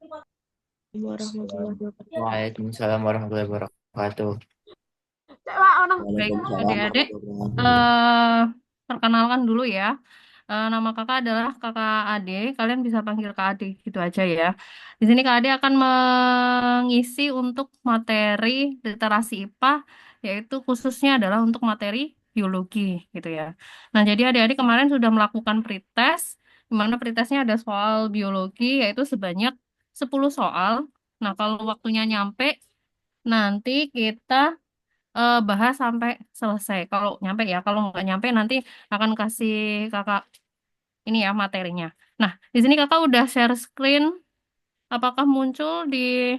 warahmatullahi wabarakatuh. Waalaikumsalam warahmatullahi wabarakatuh. Baik, Waalaikumsalam adik-adik, warahmatullahi wabarakatuh. eh perkenalkan dulu ya. Nama kakak adalah kakak Ade. Kalian bisa panggil kak Ade gitu aja ya. Di sini kak Ade akan mengisi untuk materi literasi IPA, yaitu khususnya adalah untuk materi biologi gitu ya. Nah, jadi adik-adik kemarin sudah melakukan pretest, di mana pretestnya ada soal biologi, yaitu sebanyak 10 soal. Nah, kalau waktunya nyampe, nanti kita bahas sampai selesai. Kalau nyampe ya, kalau nggak nyampe nanti akan kasih kakak ini ya materinya. Nah, di sini kakak udah share screen. Apakah muncul di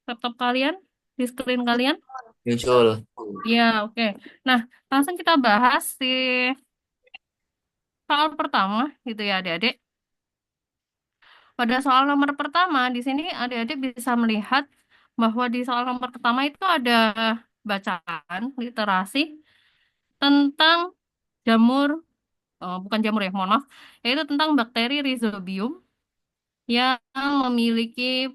laptop kalian, di screen kalian? Muncul. Ya, oke. Nah, langsung kita bahas di soal pertama, gitu ya adik-adik. Pada soal nomor pertama, di sini adik-adik bisa melihat bahwa di soal nomor pertama itu ada bacaan literasi tentang jamur, bukan jamur ya, mohon maaf, yaitu tentang bakteri Rhizobium yang memiliki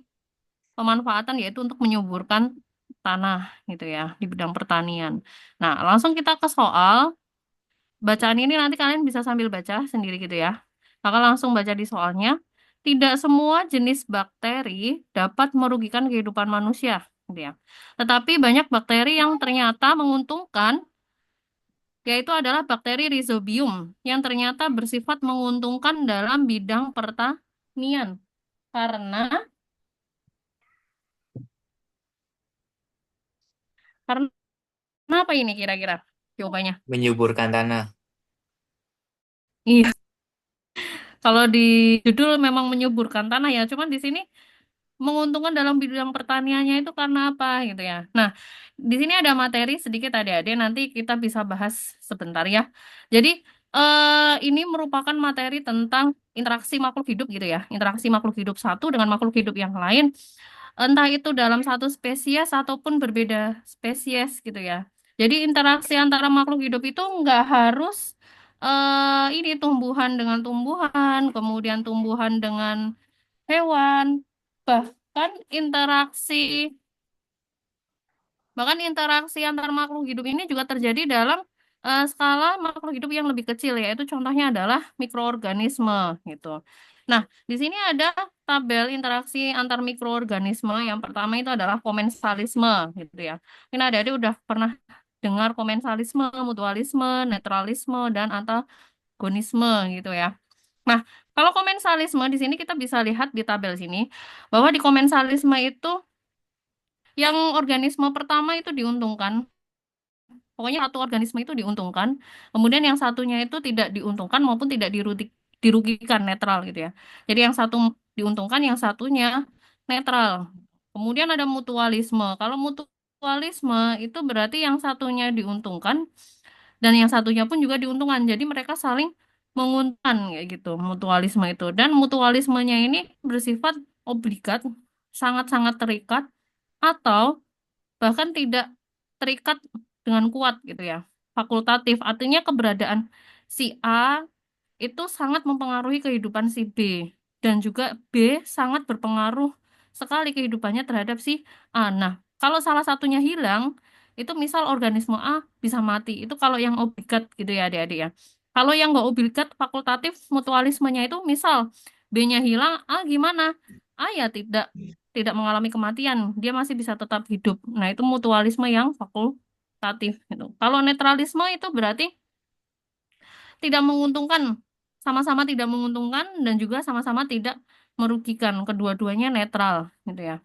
pemanfaatan yaitu untuk menyuburkan tanah gitu ya di bidang pertanian. Nah, langsung kita ke soal. Bacaan ini nanti kalian bisa sambil baca sendiri gitu ya. Maka langsung baca di soalnya. Tidak semua jenis bakteri dapat merugikan kehidupan manusia, gitu ya. Tetapi banyak bakteri yang ternyata menguntungkan, yaitu adalah bakteri Rhizobium yang ternyata bersifat menguntungkan dalam bidang pertanian. Karena karena apa ini kira-kira jawabannya? Menyuburkan tanah. Iya, kalau di judul memang menyuburkan tanah ya, cuman di sini menguntungkan dalam bidang pertaniannya itu karena apa gitu ya. Nah, di sini ada materi sedikit adik-adik, nanti kita bisa bahas sebentar ya. Jadi ini merupakan materi tentang interaksi makhluk hidup gitu ya, interaksi makhluk hidup satu dengan makhluk hidup yang lain, entah itu dalam satu spesies ataupun berbeda spesies gitu ya. Jadi interaksi antara makhluk hidup itu nggak harus ini tumbuhan dengan tumbuhan, kemudian tumbuhan dengan hewan, bahkan interaksi bahkan interaksi antar makhluk hidup ini juga terjadi dalam skala makhluk hidup yang lebih kecil, yaitu contohnya adalah mikroorganisme gitu. Nah, di sini ada tabel interaksi antar mikroorganisme. Yang pertama itu adalah komensalisme gitu ya. Ini ada udah pernah dengar komensalisme, mutualisme, netralisme, dan antagonisme gitu ya. Nah, kalau komensalisme di sini kita bisa lihat di tabel sini bahwa di komensalisme itu yang organisme pertama itu diuntungkan. Pokoknya satu organisme itu diuntungkan, kemudian yang satunya itu tidak diuntungkan maupun tidak dirugikan, netral gitu ya. Jadi yang satu diuntungkan, yang satunya netral. Kemudian ada mutualisme. Kalau mutualisme itu berarti yang satunya diuntungkan dan yang satunya pun juga diuntungkan. Jadi mereka saling menguntungkan kayak gitu, mutualisme itu. Dan mutualismenya ini bersifat obligat, sangat-sangat terikat atau bahkan tidak terikat dengan kuat gitu ya. Fakultatif, artinya keberadaan si A itu sangat mempengaruhi kehidupan si B dan juga B sangat berpengaruh sekali kehidupannya terhadap si A. Nah, kalau salah satunya hilang, itu misal organisme A bisa mati. Itu kalau yang obligat gitu ya adik-adik ya. Kalau yang nggak obligat fakultatif mutualismenya itu misal B-nya hilang, A gimana? A ya tidak mengalami kematian, dia masih bisa tetap hidup. Nah, itu mutualisme yang fakultatif gitu. Kalau netralisme itu berarti tidak menguntungkan, sama-sama tidak menguntungkan dan juga sama-sama tidak merugikan. Kedua-duanya netral gitu ya.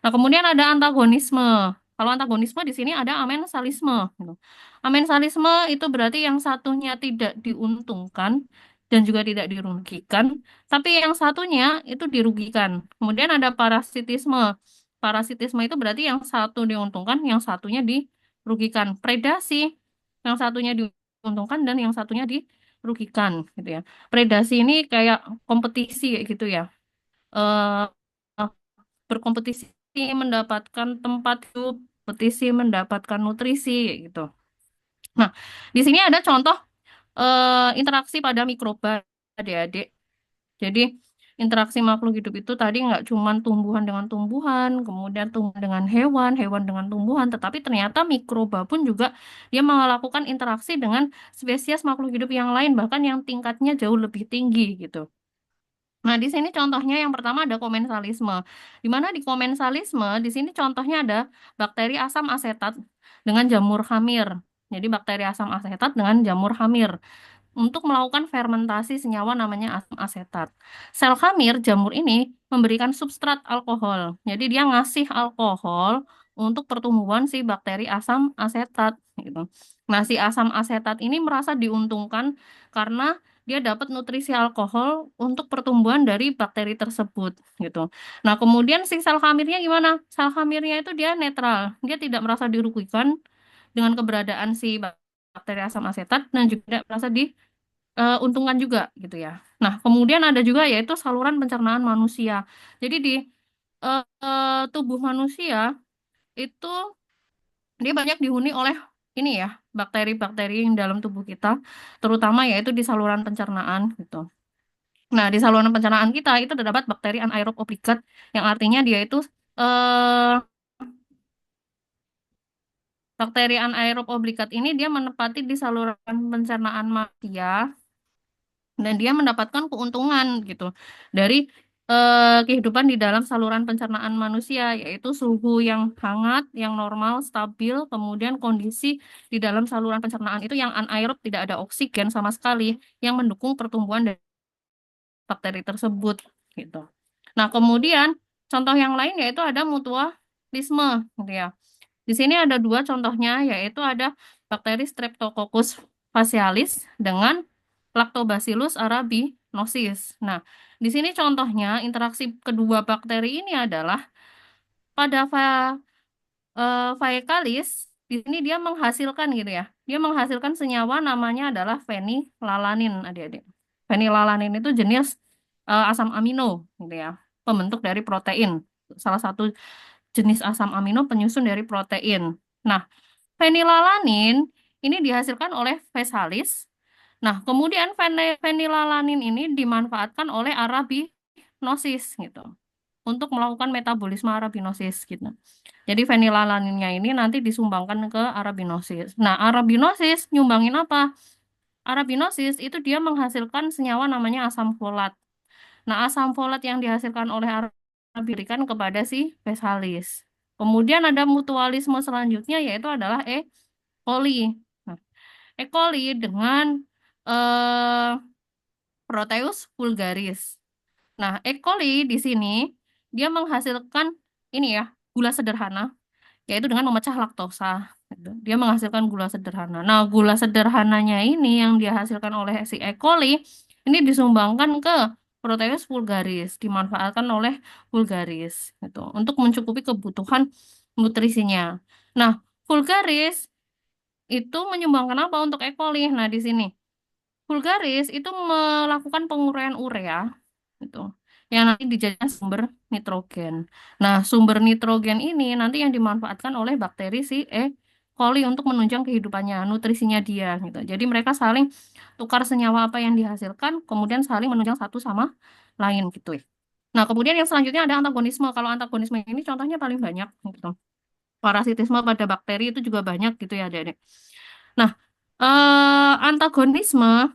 Nah, kemudian ada antagonisme. Kalau antagonisme di sini ada amensalisme gitu. Amensalisme itu berarti yang satunya tidak diuntungkan dan juga tidak dirugikan, tapi yang satunya itu dirugikan. Kemudian ada parasitisme. Parasitisme itu berarti yang satu diuntungkan, yang satunya dirugikan. Predasi, yang satunya diuntungkan dan yang satunya dirugikan gitu ya. Predasi ini kayak kompetisi kayak gitu ya. Berkompetisi mendapatkan tempat hidup, kompetisi mendapatkan nutrisi kayak gitu. Nah, di sini ada contoh interaksi pada mikroba adik-adik. Jadi interaksi makhluk hidup itu tadi nggak cuman tumbuhan dengan tumbuhan, kemudian tumbuhan dengan hewan, hewan dengan tumbuhan, tetapi ternyata mikroba pun juga dia melakukan interaksi dengan spesies makhluk hidup yang lain, bahkan yang tingkatnya jauh lebih tinggi gitu. Nah, di sini contohnya yang pertama ada komensalisme. Di mana di komensalisme, di sini contohnya ada bakteri asam asetat dengan jamur hamir. Jadi bakteri asam asetat dengan jamur hamir untuk melakukan fermentasi senyawa namanya asam asetat. Sel khamir jamur ini memberikan substrat alkohol. Jadi dia ngasih alkohol untuk pertumbuhan si bakteri asam asetat gitu. Nah, si asam asetat ini merasa diuntungkan karena dia dapat nutrisi alkohol untuk pertumbuhan dari bakteri tersebut gitu. Nah, kemudian si sel khamirnya gimana? Sel khamirnya itu dia netral. Dia tidak merasa dirugikan dengan keberadaan si bakteri asam asetat dan juga tidak merasa diuntungkan juga gitu ya. Nah, kemudian ada juga yaitu saluran pencernaan manusia. Jadi di tubuh manusia itu dia banyak dihuni oleh ini ya, bakteri-bakteri yang dalam tubuh kita, terutama yaitu di saluran pencernaan gitu. Nah, di saluran pencernaan kita itu terdapat bakteri anaerob obligat yang artinya dia itu eh bakteri anaerob obligat ini dia menempati di saluran pencernaan manusia dan dia mendapatkan keuntungan gitu dari kehidupan di dalam saluran pencernaan manusia, yaitu suhu yang hangat, yang normal, stabil, kemudian kondisi di dalam saluran pencernaan itu yang anaerob, tidak ada oksigen sama sekali, yang mendukung pertumbuhan dari bakteri tersebut gitu. Nah, kemudian contoh yang lain yaitu ada mutualisme gitu ya. Di sini ada dua contohnya, yaitu ada bakteri Streptococcus facialis dengan Lactobacillus aeruginosus. Nah, di sini contohnya interaksi kedua bakteri ini adalah pada faecalis, di sini dia menghasilkan gitu ya. Dia menghasilkan senyawa namanya adalah fenilalanin, adik-adik. Fenilalanin itu jenis asam amino gitu ya, pembentuk dari protein. Salah satu jenis asam amino penyusun dari protein. Nah, fenilalanin ini dihasilkan oleh Physalis. Nah, kemudian fenilalanin ini dimanfaatkan oleh arabinosis gitu untuk melakukan metabolisme arabinosis gitu. Jadi fenilalaninnya ini nanti disumbangkan ke arabinosis. Nah, arabinosis nyumbangin apa? Arabinosis itu dia menghasilkan senyawa namanya asam folat. Nah, asam folat yang dihasilkan oleh diberikan kepada si Physalis. Kemudian ada mutualisme selanjutnya yaitu adalah E. coli. Nah, E. coli dengan eh, Proteus vulgaris. Nah, E. coli di sini dia menghasilkan ini ya, gula sederhana yaitu dengan memecah laktosa. Gitu. Dia menghasilkan gula sederhana. Nah, gula sederhananya ini yang dihasilkan oleh si E. coli ini disumbangkan ke Proteus vulgaris, dimanfaatkan oleh vulgaris gitu untuk mencukupi kebutuhan nutrisinya. Nah, vulgaris itu menyumbangkan apa untuk E. coli? Nah, di sini vulgaris itu melakukan penguraian urea gitu yang nanti dijadikan sumber nitrogen. Nah, sumber nitrogen ini nanti yang dimanfaatkan oleh bakteri si E. coli untuk menunjang kehidupannya, nutrisinya dia gitu. Jadi mereka saling tukar senyawa apa yang dihasilkan, kemudian saling menunjang satu sama lain gitu ya. Nah, kemudian yang selanjutnya ada antagonisme. Kalau antagonisme ini contohnya paling banyak gitu. Parasitisme pada bakteri itu juga banyak gitu ya, Dek. Nah, antagonisme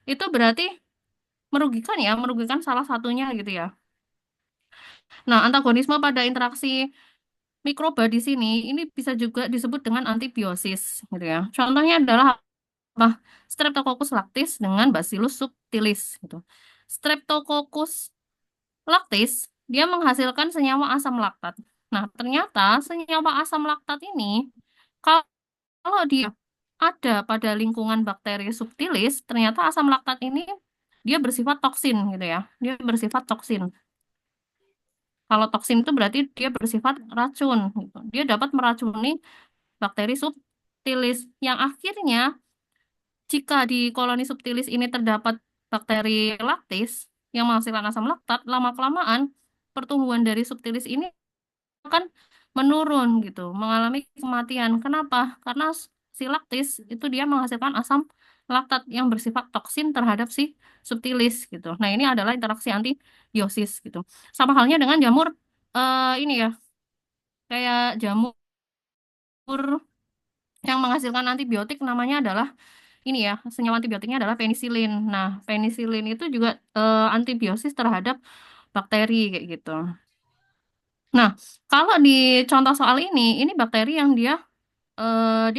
itu berarti merugikan ya, merugikan salah satunya gitu ya. Nah, antagonisme pada interaksi mikroba di sini ini bisa juga disebut dengan antibiosis gitu ya. Contohnya adalah apa? Streptococcus lactis dengan Bacillus subtilis gitu. Streptococcus lactis dia menghasilkan senyawa asam laktat. Nah, ternyata senyawa asam laktat ini kalau dia ada pada lingkungan bakteri subtilis, ternyata asam laktat ini dia bersifat toksin gitu ya. Dia bersifat toksin. Kalau toksin itu berarti dia bersifat racun gitu. Dia dapat meracuni bakteri subtilis yang akhirnya jika di koloni subtilis ini terdapat bakteri laktis yang menghasilkan asam laktat, lama-kelamaan pertumbuhan dari subtilis ini akan menurun gitu, mengalami kematian. Kenapa? Karena si laktis itu dia menghasilkan asam laktat yang bersifat toksin terhadap si subtilis gitu. Nah, ini adalah interaksi antibiosis gitu. Sama halnya dengan jamur ini ya, kayak jamur yang menghasilkan antibiotik namanya adalah ini ya, senyawa antibiotiknya adalah penisilin. Nah, penisilin itu juga antibiosis terhadap bakteri kayak gitu. Nah, kalau di contoh soal ini bakteri yang dia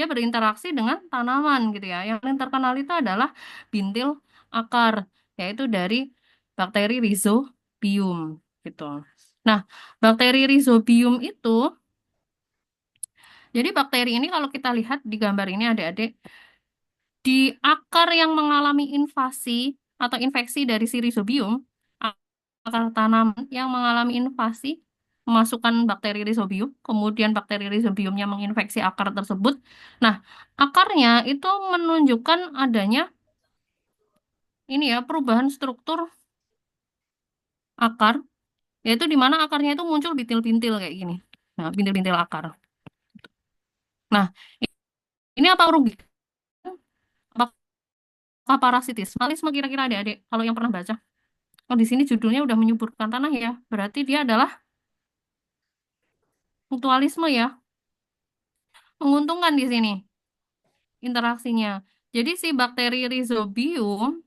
berinteraksi dengan tanaman gitu ya. Yang paling terkenal itu adalah bintil akar, yaitu dari bakteri Rhizobium gitu. Nah, bakteri Rhizobium itu, jadi bakteri ini kalau kita lihat di gambar ini adik-adik, di akar yang mengalami invasi atau infeksi dari si Rhizobium, akar tanaman yang mengalami invasi memasukkan bakteri Rhizobium, kemudian bakteri Rhizobiumnya menginfeksi akar tersebut. Nah, akarnya itu menunjukkan adanya ini ya perubahan struktur akar, yaitu di mana akarnya itu muncul bintil-bintil kayak gini. Nah, bintil-bintil akar. Nah, ini apa merugikan? Apakah parasitis? Malisme kira-kira adik-adik, kalau yang pernah baca. Oh, di sini judulnya udah menyuburkan tanah ya. Berarti dia adalah mutualisme ya. Menguntungkan di sini interaksinya. Jadi si bakteri Rhizobium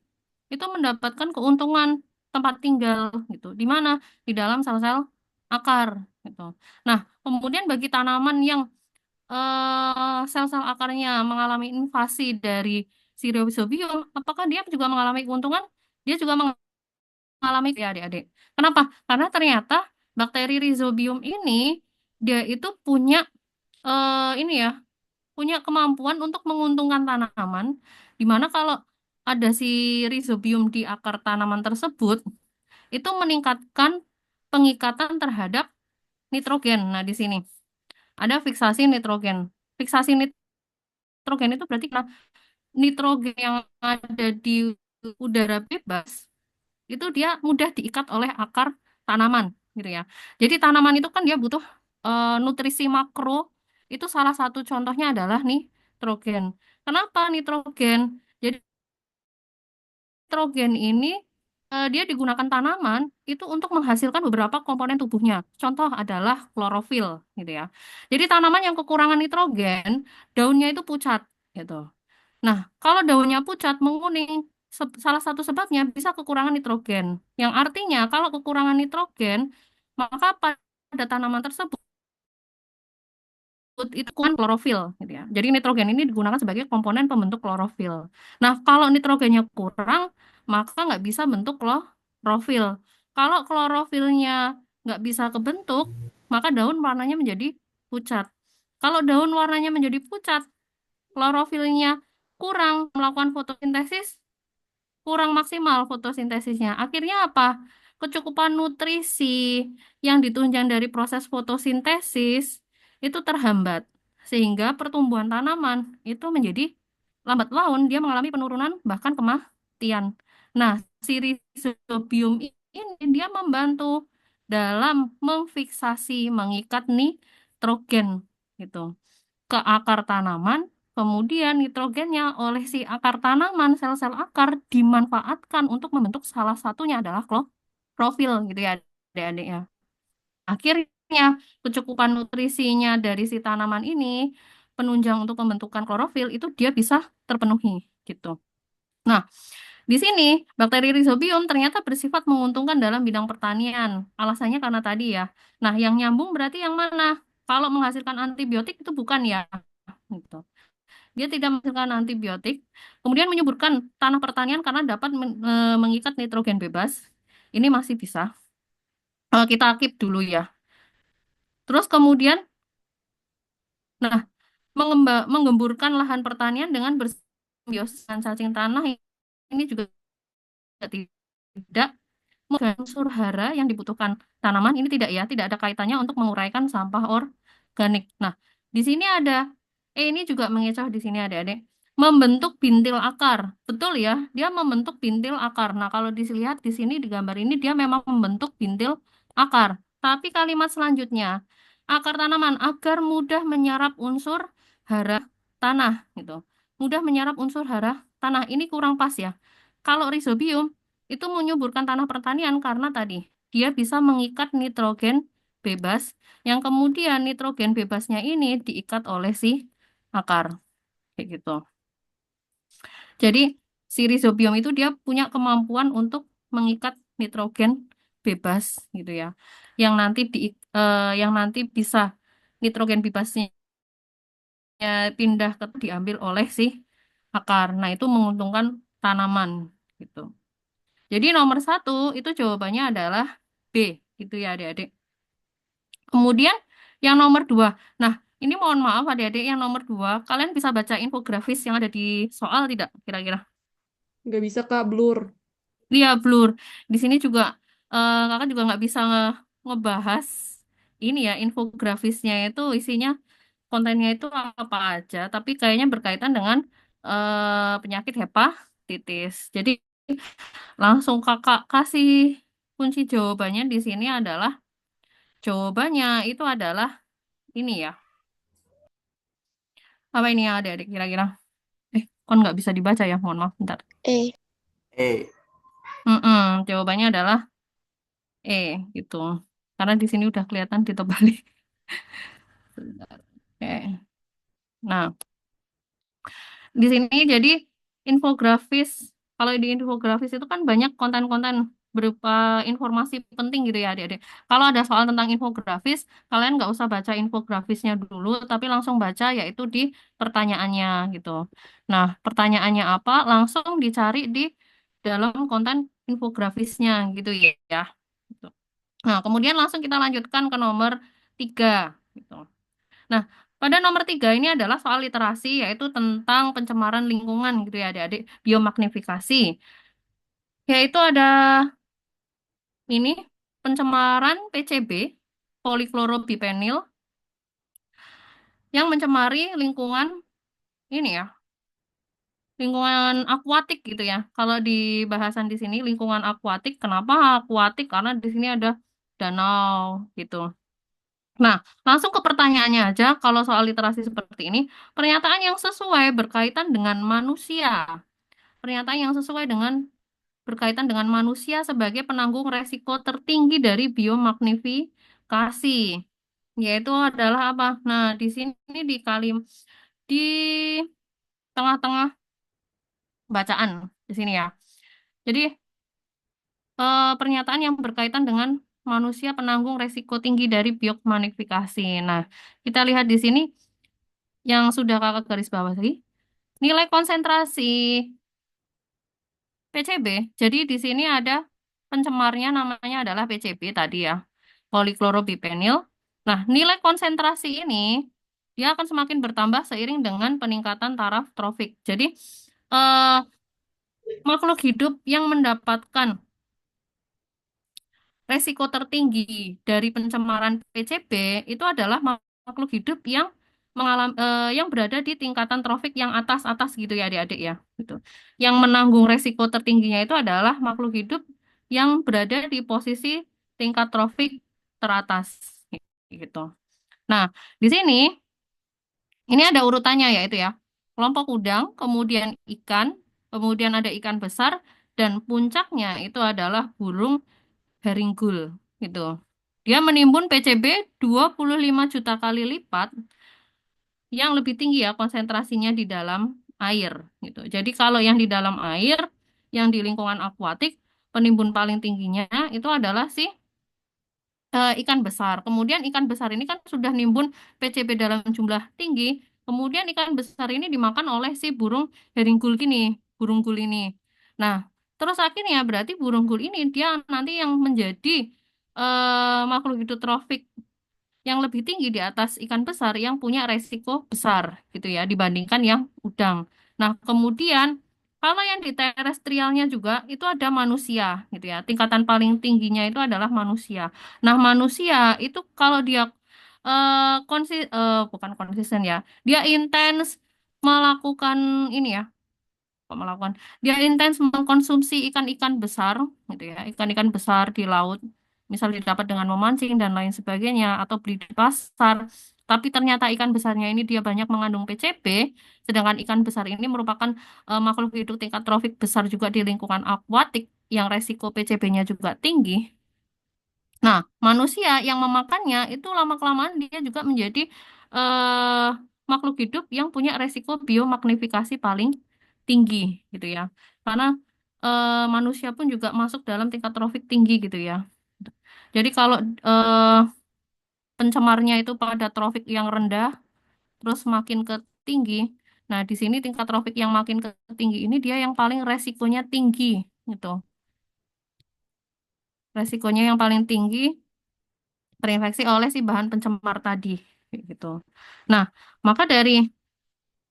itu mendapatkan keuntungan tempat tinggal gitu. Di mana? Di dalam sel-sel akar gitu. Nah, kemudian bagi tanaman yang sel-sel akarnya mengalami invasi dari si Rhizobium, apakah dia juga mengalami keuntungan? Dia juga mengalami ya adik-adik. Kenapa? Karena ternyata bakteri Rhizobium ini dia itu punya ini ya punya kemampuan untuk menguntungkan tanaman, di mana kalau ada si rhizobium di akar tanaman tersebut, itu meningkatkan pengikatan terhadap nitrogen. Nah, di sini ada fiksasi nitrogen. Fiksasi nitrogen itu berarti karena nitrogen yang ada di udara bebas, itu dia mudah diikat oleh akar tanaman, gitu ya. Jadi tanaman itu kan dia butuh nutrisi makro, itu salah satu contohnya adalah nitrogen. Kenapa nitrogen? Jadi nitrogen ini dia digunakan tanaman itu untuk menghasilkan beberapa komponen tubuhnya. Contoh adalah klorofil, gitu ya. Jadi tanaman yang kekurangan nitrogen, daunnya itu pucat, gitu. Nah, kalau daunnya pucat, menguning, salah satu sebabnya bisa kekurangan nitrogen. Yang artinya, kalau kekurangan nitrogen, maka pada tanaman tersebut itu kan klorofil, gitu ya. Jadi nitrogen ini digunakan sebagai komponen pembentuk klorofil. Nah, kalau nitrogennya kurang, maka nggak bisa bentuk klorofil. Kalau klorofilnya nggak bisa kebentuk, maka daun warnanya menjadi pucat. Kalau daun warnanya menjadi pucat, klorofilnya kurang melakukan fotosintesis, kurang maksimal fotosintesisnya. Akhirnya apa? Kecukupan nutrisi yang ditunjang dari proses fotosintesis itu terhambat. Sehingga pertumbuhan tanaman itu menjadi lambat laun, dia mengalami penurunan bahkan kematian. Nah, si rhizobium ini dia membantu dalam memfiksasi, mengikat nitrogen gitu ke akar tanaman, kemudian nitrogennya oleh si akar tanaman, sel-sel akar dimanfaatkan untuk membentuk salah satunya adalah klorofil gitu ya adik-adik ya. Akhirnya kecukupan nutrisinya dari si tanaman ini penunjang untuk pembentukan klorofil itu dia bisa terpenuhi gitu. Nah, di sini bakteri Rhizobium ternyata bersifat menguntungkan dalam bidang pertanian. Alasannya karena tadi ya. Nah, yang nyambung berarti yang mana? Kalau menghasilkan antibiotik itu bukan ya, gitu. Dia tidak menghasilkan antibiotik, kemudian menyuburkan tanah pertanian karena dapat mengikat nitrogen bebas. Ini masih bisa. Kita keep dulu ya. Terus kemudian, nah, menggemburkan lahan pertanian dengan bersimbiosis dengan cacing tanah ini juga tidak unsur hara yang dibutuhkan tanaman ini tidak ya, tidak ada kaitannya untuk menguraikan sampah organik. Nah, di sini ada, ini juga mengecoh di sini adik-adik. Membentuk bintil akar. Betul ya, dia membentuk bintil akar. Nah, kalau dilihat di sini di gambar ini dia memang membentuk bintil akar. Tapi kalimat selanjutnya, akar tanaman agar mudah menyerap unsur hara tanah gitu. Mudah menyerap unsur hara tanah ini kurang pas ya. Kalau rhizobium itu menyuburkan tanah pertanian karena tadi dia bisa mengikat nitrogen bebas yang kemudian nitrogen bebasnya ini diikat oleh si akar kayak gitu. Jadi si rhizobium itu dia punya kemampuan untuk mengikat nitrogen bebas gitu ya. Yang nanti yang nanti bisa nitrogen bebasnya pindah ke diambil oleh si akar. Nah, itu menguntungkan tanaman gitu. Jadi nomor satu itu jawabannya adalah B gitu ya adik-adik. Kemudian yang nomor dua. Nah, ini mohon maaf adik-adik yang nomor dua. Kalian bisa baca infografis yang ada di soal tidak kira-kira? Nggak bisa Kak, blur. Iya, blur. Di sini juga kakak juga nggak bisa ngebahas ini ya infografisnya itu isinya kontennya itu apa aja, tapi kayaknya berkaitan dengan penyakit hepatitis. Jadi langsung kakak kasih kunci jawabannya di sini adalah jawabannya itu adalah ini ya. Apa ini ya adik-adik kira-kira? Kon nggak bisa dibaca ya, mohon maaf, bentar. Eh, E. Jawabannya adalah E gitu. Karena di sini udah kelihatan ditebali. Sebentar. Oke. Nah, di sini jadi infografis, kalau di infografis itu kan banyak konten-konten berupa informasi penting gitu ya adik-adik. Kalau ada soal tentang infografis, kalian nggak usah baca infografisnya dulu, tapi langsung baca yaitu di pertanyaannya gitu. Nah, pertanyaannya apa, langsung dicari di dalam konten infografisnya gitu ya. Gitu. Nah, kemudian langsung kita lanjutkan ke nomor 3 gitu. Nah, pada nomor 3 ini adalah soal literasi, yaitu tentang pencemaran lingkungan gitu ya adik-adik, biomagnifikasi. Yaitu ada ini, pencemaran PCB, poliklorobipenil, yang mencemari lingkungan ini ya, lingkungan akuatik gitu ya. Kalau di bahasan di sini lingkungan akuatik, kenapa akuatik? Karena di sini ada danau gitu. Nah, langsung ke pertanyaannya aja, kalau soal literasi seperti ini, pernyataan yang sesuai berkaitan dengan manusia. Pernyataan yang sesuai dengan berkaitan dengan manusia sebagai penanggung resiko tertinggi dari biomagnifikasi, yaitu adalah apa? Nah, di sini di tengah-tengah bacaan di sini ya. Jadi pernyataan yang berkaitan dengan manusia penanggung resiko tinggi dari biomagnifikasi. Nah, kita lihat di sini yang sudah kakak garis bawahi, nilai konsentrasi PCB. Jadi di sini ada pencemarnya namanya adalah PCB tadi ya, poliklorobipenil. Nah, nilai konsentrasi ini dia akan semakin bertambah seiring dengan peningkatan taraf trofik. Jadi eh, makhluk hidup yang mendapatkan resiko tertinggi dari pencemaran PCB itu adalah makhluk hidup yang yang berada di tingkatan trofik yang atas-atas gitu ya adik-adik ya gitu. Yang menanggung resiko tertingginya itu adalah makhluk hidup yang berada di posisi tingkat trofik teratas gitu. Nah, di sini ini ada urutannya yaitu ya. Kelompok udang, kemudian ikan, kemudian ada ikan besar dan puncaknya itu adalah burung Haringul gitu. Dia menimbun PCB 25 juta kali lipat yang lebih tinggi ya konsentrasinya di dalam air gitu. Jadi kalau yang di dalam air, yang di lingkungan akuatik, penimbun paling tingginya itu adalah si ikan besar. Kemudian ikan besar ini kan sudah nimbun PCB dalam jumlah tinggi. Kemudian ikan besar ini dimakan oleh si burung haringkul gini, burung gul ini. Nah, terus akhirnya berarti burung gul ini dia nanti yang menjadi makhluk hidrotropik yang lebih tinggi di atas ikan besar yang punya resiko besar gitu ya dibandingkan yang udang. Nah, kemudian kalau yang di terestrialnya juga itu ada manusia gitu ya. Tingkatan paling tingginya itu adalah manusia. Nah, manusia itu kalau dia bukan konsisten ya. Dia intens melakukan ini ya, melakukan. Dia intens mengkonsumsi ikan-ikan besar, gitu ya, ikan-ikan besar di laut, misal didapat dengan memancing dan lain sebagainya, atau beli di pasar. Tapi ternyata ikan besarnya ini dia banyak mengandung PCB, sedangkan ikan besar ini merupakan makhluk hidup tingkat trofik besar juga di lingkungan akuatik yang resiko PCB-nya juga tinggi. Nah, manusia yang memakannya itu lama-kelamaan dia juga menjadi eh, makhluk hidup yang punya resiko biomagnifikasi paling tinggi gitu ya. Karena manusia pun juga masuk dalam tingkat trofik tinggi gitu ya. Jadi kalau pencemarnya itu pada trofik yang rendah, terus makin ke tinggi. Nah, di sini tingkat trofik yang makin ke tinggi ini dia yang paling resikonya tinggi gitu. Resikonya yang paling tinggi terinfeksi oleh si bahan pencemar tadi gitu. Nah, maka dari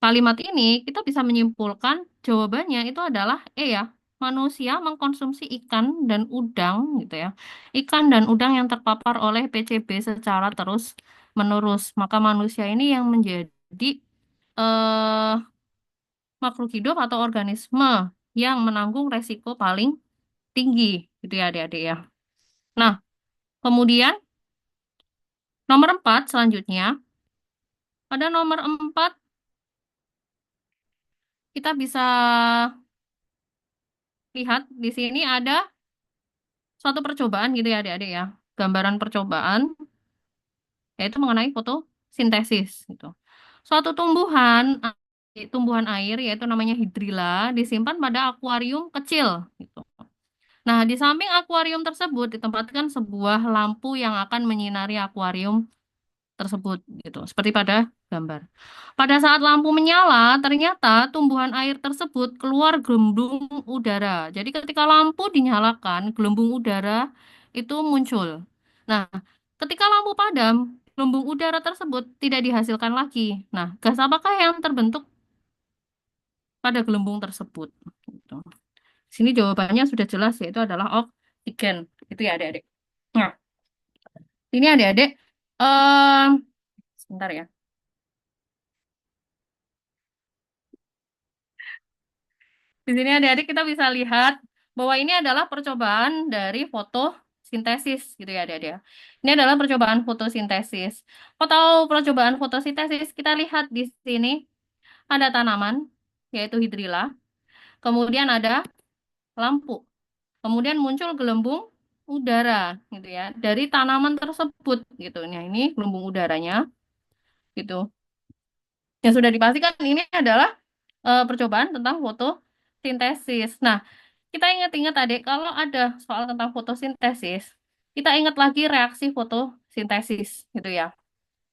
kalimat ini kita bisa menyimpulkan jawabannya itu adalah ya. Manusia mengkonsumsi ikan dan udang gitu ya. Ikan dan udang yang terpapar oleh PCB secara terus menerus. Maka manusia ini yang menjadi eh, makhluk hidup atau organisme yang menanggung resiko paling tinggi gitu ya adik-adik ya. Nah, kemudian nomor 4 selanjutnya, pada nomor 4 kita bisa lihat di sini ada suatu percobaan gitu ya adik-adik ya. Gambaran percobaan yaitu mengenai fotosintesis gitu. Suatu tumbuhan air yaitu namanya hidrilla disimpan pada akuarium kecil gitu. Nah, di samping akuarium tersebut ditempatkan sebuah lampu yang akan menyinari akuarium tersebut gitu, seperti pada gambar. Pada saat lampu menyala, ternyata tumbuhan air tersebut keluar gelembung udara. Jadi ketika lampu dinyalakan, gelembung udara itu muncul. Nah, ketika lampu padam, gelembung udara tersebut tidak dihasilkan lagi. Nah, gas apakah yang terbentuk pada gelembung tersebut? Gitu. Sini jawabannya sudah jelas yaitu adalah oksigen. Itu ya adik-adik. Nah, ini adik-adik, em, sebentar ya. Di sini adik-adik kita bisa lihat bahwa ini adalah percobaan dari fotosintesis gitu ya adik-adik ya. Ini adalah percobaan fotosintesis. Atau percobaan fotosintesis kita lihat di sini ada tanaman yaitu hidrilla, kemudian ada lampu, kemudian muncul gelembung udara gitu ya dari tanaman tersebut gitu. Nah, ini gelembung udaranya gitu. Yang sudah dipastikan ini adalah percobaan tentang fotosintesis. Nah, kita ingat-ingat adik, kalau ada soal tentang fotosintesis, kita ingat lagi reaksi fotosintesis, gitu ya.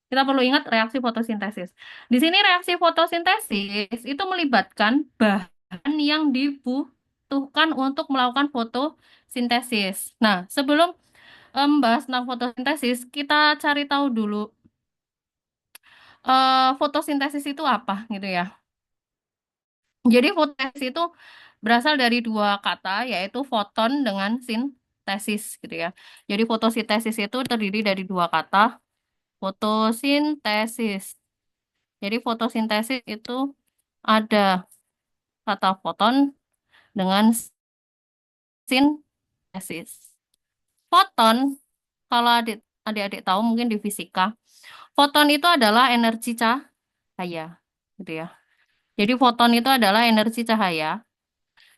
Kita perlu ingat reaksi fotosintesis. Di sini reaksi fotosintesis itu melibatkan bahan yang dibutuhkan untuk melakukan fotosintesis. Nah, sebelum membahas tentang fotosintesis, kita cari tahu dulu fotosintesis itu apa, gitu ya. Jadi fotosintesis itu berasal dari dua kata, yaitu foton dengan sintesis, gitu ya. Jadi fotosintesis itu terdiri dari dua kata, fotosintesis. Jadi fotosintesis itu ada kata foton dengan sintesis. Foton, kalau adik-adik tahu mungkin di fisika, foton itu adalah energi cahaya, gitu ya. Jadi foton itu adalah energi cahaya.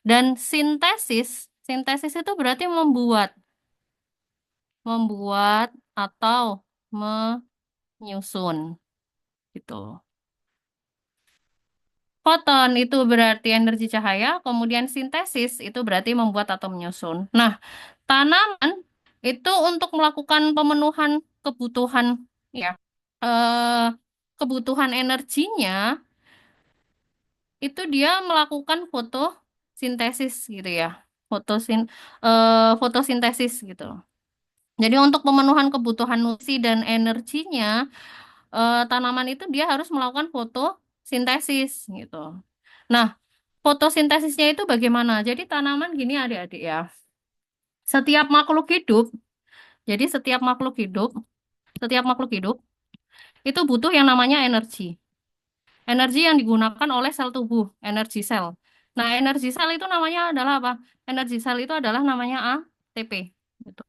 Dan sintesis itu berarti membuat, membuat atau menyusun gitu. Foton itu berarti energi cahaya, kemudian sintesis itu berarti membuat atau menyusun. Nah, tanaman itu untuk melakukan pemenuhan kebutuhan ya, eh, kebutuhan energinya itu dia melakukan fotosintesis gitu ya. Fotosintesis gitu. Jadi untuk pemenuhan kebutuhan nutrisi dan energinya, tanaman itu dia harus melakukan fotosintesis gitu. Nah, fotosintesisnya itu bagaimana? Jadi tanaman gini adik-adik ya. Setiap makhluk hidup, jadi setiap makhluk hidup itu butuh yang namanya energi. Energi yang digunakan oleh sel tubuh, energi sel. Nah, energi sel itu namanya adalah apa? Energi sel itu adalah namanya ATP. Gitu.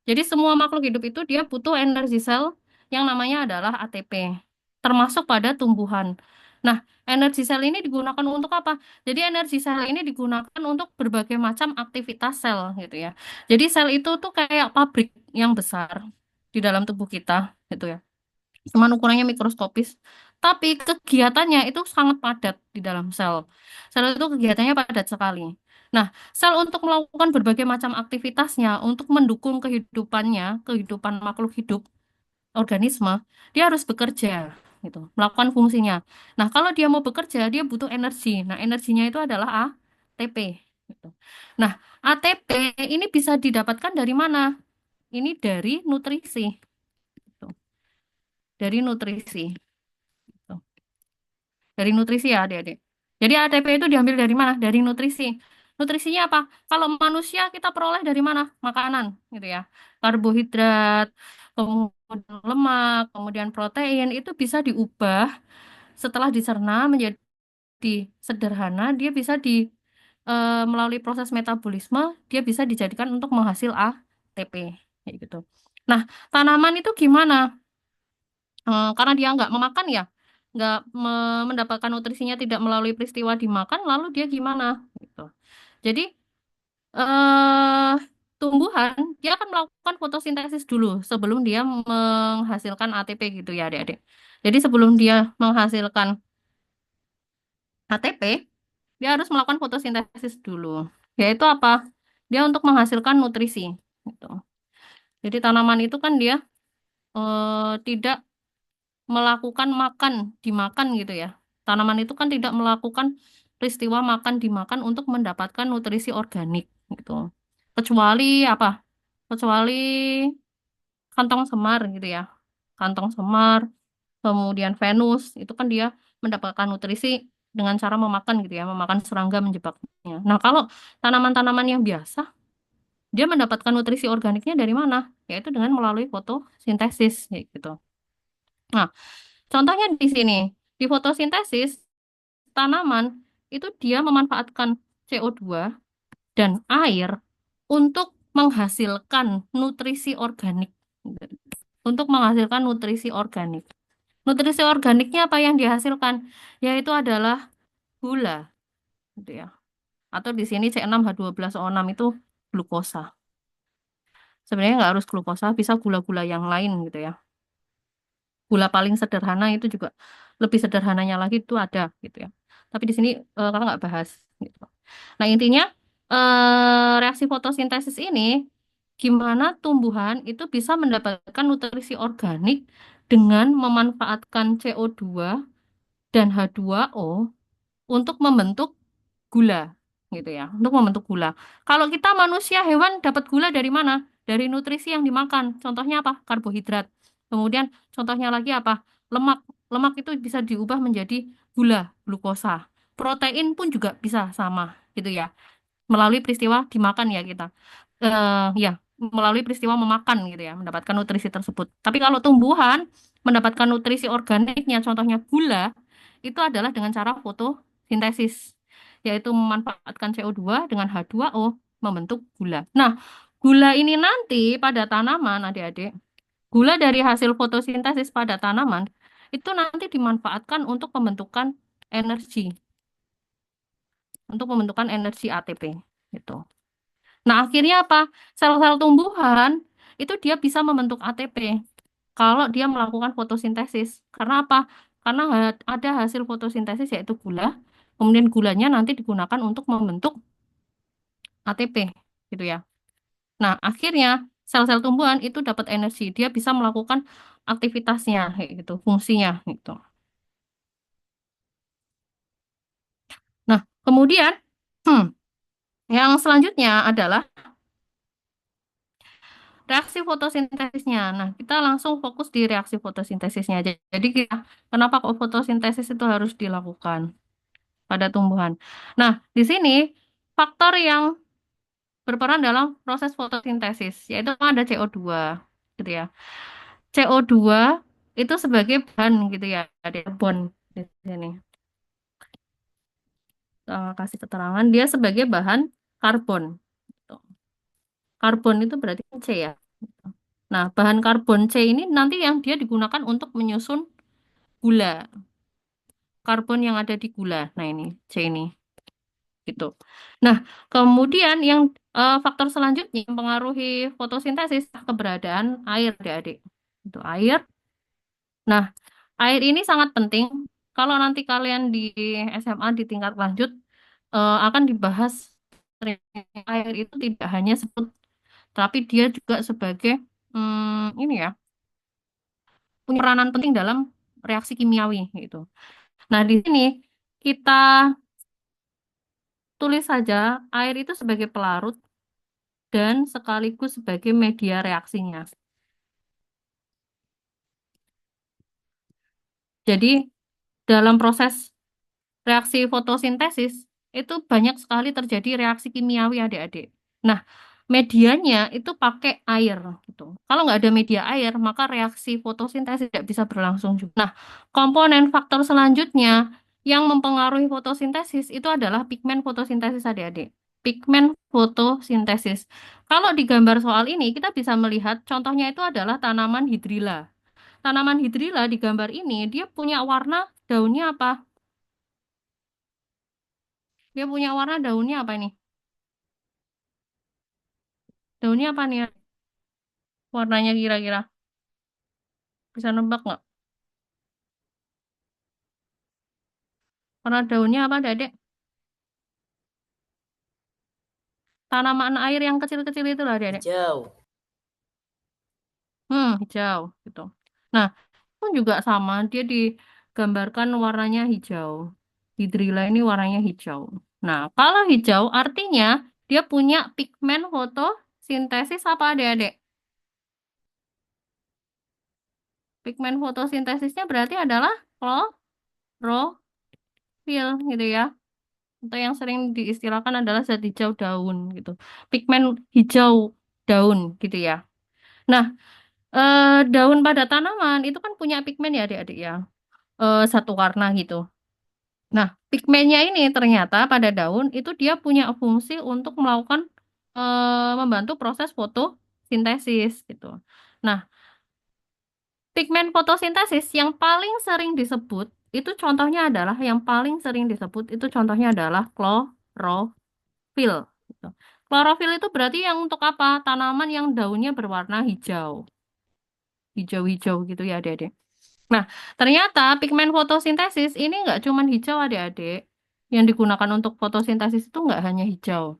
Jadi semua makhluk hidup itu dia butuh energi sel yang namanya adalah ATP, termasuk pada tumbuhan. Nah, energi sel ini digunakan untuk apa? Jadi energi sel ini digunakan untuk berbagai macam aktivitas sel gitu ya. Jadi sel itu tuh kayak pabrik yang besar di dalam tubuh kita gitu ya. Cuman ukurannya mikroskopis, tapi kegiatannya itu sangat padat di dalam sel. Sel itu kegiatannya padat sekali. Nah, sel untuk melakukan berbagai macam aktivitasnya, untuk mendukung kehidupan makhluk hidup, organisme, dia harus bekerja, gitu, melakukan fungsinya. Nah, kalau dia mau bekerja, dia butuh energi. Nah, energinya itu adalah ATP, gitu. Nah, ATP ini bisa didapatkan dari mana? Ini dari nutrisi, gitu. Dari nutrisi. Gitu. Dari nutrisi ya, adik-adik. Jadi ATP itu diambil dari mana? Dari nutrisi. Nutrisinya apa? Kalau manusia kita peroleh dari mana? Makanan, gitu ya. Karbohidrat, kemudian lemak, kemudian protein itu bisa diubah setelah dicerna menjadi sederhana. Dia bisa melalui proses metabolisme, dia bisa dijadikan untuk menghasil ATP, kayak gitu. Nah, tanaman itu gimana? Karena dia nggak memakan ya, nggak mendapatkan nutrisinya tidak melalui peristiwa dimakan, lalu dia gimana? Gitu. Jadi eh tumbuhan dia akan melakukan fotosintesis dulu sebelum dia menghasilkan ATP gitu ya adik-adik. Jadi sebelum dia menghasilkan ATP, dia harus melakukan fotosintesis dulu. Yaitu apa? Dia untuk menghasilkan nutrisi. Gitu. Jadi tanaman itu kan dia tidak melakukan dimakan gitu ya. Tanaman itu kan tidak melakukan peristiwa makan dimakan untuk mendapatkan nutrisi organik gitu. Kecuali apa? Kecuali kantong semar gitu ya. Kantong semar, kemudian Venus, itu kan dia mendapatkan nutrisi dengan cara memakan gitu ya, memakan serangga menjebaknya. Nah, kalau tanaman-tanaman yang biasa, dia mendapatkan nutrisi organiknya dari mana? Yaitu dengan melalui fotosintesis gitu. Nah, contohnya di sini, di fotosintesis, tanaman itu dia memanfaatkan CO2 dan air untuk menghasilkan nutrisi organik. Untuk menghasilkan nutrisi organik. Nutrisi organiknya apa yang dihasilkan? Yaitu adalah gula, gitu ya. Atau di sini C6H12O6 itu glukosa. Sebenarnya nggak harus glukosa, bisa gula-gula yang lain gitu ya. Gula paling sederhana itu juga lebih sederhananya lagi itu ada gitu ya. Tapi di sini kakak nggak bahas gitu. Nah intinya reaksi fotosintesis ini gimana tumbuhan itu bisa mendapatkan nutrisi organik dengan memanfaatkan CO2 dan H2O untuk membentuk gula gitu ya, untuk membentuk gula. Kalau kita manusia hewan dapat gula dari mana? Dari nutrisi yang dimakan. Contohnya apa? Karbohidrat. Kemudian contohnya lagi apa? Lemak. Lemak itu bisa diubah menjadi gula, glukosa. Protein pun juga bisa sama gitu ya. Melalui peristiwa dimakan ya kita. Ya, melalui peristiwa memakan gitu ya, mendapatkan nutrisi tersebut. Tapi kalau tumbuhan mendapatkan nutrisi organiknya, contohnya gula, itu adalah dengan cara fotosintesis, yaitu memanfaatkan CO2 dengan H2O membentuk gula. Nah, gula ini nanti pada tanaman, adik-adik, gula dari hasil fotosintesis pada tanaman, itu nanti dimanfaatkan untuk pembentukan energi ATP. Gitu. Nah, akhirnya apa? Sel-sel tumbuhan itu dia bisa membentuk ATP kalau dia melakukan fotosintesis. Karena apa? Karena ada hasil fotosintesis yaitu gula. Kemudian gulanya nanti digunakan untuk membentuk ATP gitu ya. Nah, akhirnya sel-sel tumbuhan itu dapat energi. Dia bisa melakukan aktivitasnya kayak gitu, fungsinya gitu. Nah, kemudian yang selanjutnya adalah reaksi fotosintesisnya. Nah, kita langsung fokus di reaksi fotosintesisnya. Jadi kenapa kok fotosintesis itu harus dilakukan pada tumbuhan? Nah, di sini faktor yang berperan dalam proses fotosintesis, yaitu ada CO2, gitu ya. CO2 itu sebagai bahan gitu ya, ada karbon di sini. Kasih keterangan dia sebagai bahan karbon. Gitu. Karbon itu berarti C ya. Nah, bahan karbon C ini nanti yang dia digunakan untuk menyusun gula, karbon yang ada di gula. Nah, ini C ini gitu. Nah, kemudian yang faktor selanjutnya yang mempengaruhi fotosintesis keberadaan air, adik-adik. Itu air. Nah, air ini sangat penting. Kalau nanti kalian di SMA di tingkat lanjut akan dibahas air itu tidak hanya sebut, tapi dia juga sebagai ini ya punya peranan penting dalam reaksi kimiawi gitu. Nah, di sini kita tulis saja air itu sebagai pelarut dan sekaligus sebagai media reaksinya. Jadi, dalam proses reaksi fotosintesis itu banyak sekali terjadi reaksi kimiawi adik-adik. Nah, medianya itu pakai air gitu. Kalau nggak ada media air, maka reaksi fotosintesis tidak bisa berlangsung juga. Nah, komponen faktor selanjutnya yang mempengaruhi fotosintesis itu adalah pigmen fotosintesis adik-adik. Pigmen fotosintesis. Kalau di gambar soal ini kita bisa melihat contohnya itu adalah tanaman hidrilla. Tanaman hidrilla di gambar ini dia punya warna daunnya apa? Dia punya warna daunnya apa ini? Daunnya apa nih ya? Warnanya kira-kira. Bisa nebak nggak? Warna daunnya apa, Dedek? Tanaman air yang kecil-kecil itu lah, Dedek. Hijau. Hijau gitu. Nah, pun juga sama, dia digambarkan warnanya hijau. Hidrilla ini warnanya hijau. Nah, kalau hijau artinya dia punya pigmen fotosintesis apa, Dedek? Pigmen fotosintesisnya berarti adalah klorofil gitu ya. Atau yang sering diistilahkan adalah zat hijau daun gitu. Pigmen hijau daun gitu ya. Nah, daun pada tanaman itu kan punya pigmen ya adik-adik ya. Satu warna gitu. Nah, pigmennya ini ternyata pada daun itu dia punya fungsi untuk melakukan membantu proses fotosintesis gitu. Nah, pigmen fotosintesis yang paling sering disebut itu contohnya adalah yang paling sering disebut itu contohnya adalah klorofil gitu. Klorofil itu berarti yang untuk apa? Tanaman yang daunnya berwarna hijau. Hijau-hijau gitu ya adik-adik. Nah, ternyata pigmen fotosintesis ini nggak cuma hijau adik-adik. Yang digunakan untuk fotosintesis itu nggak hanya hijau.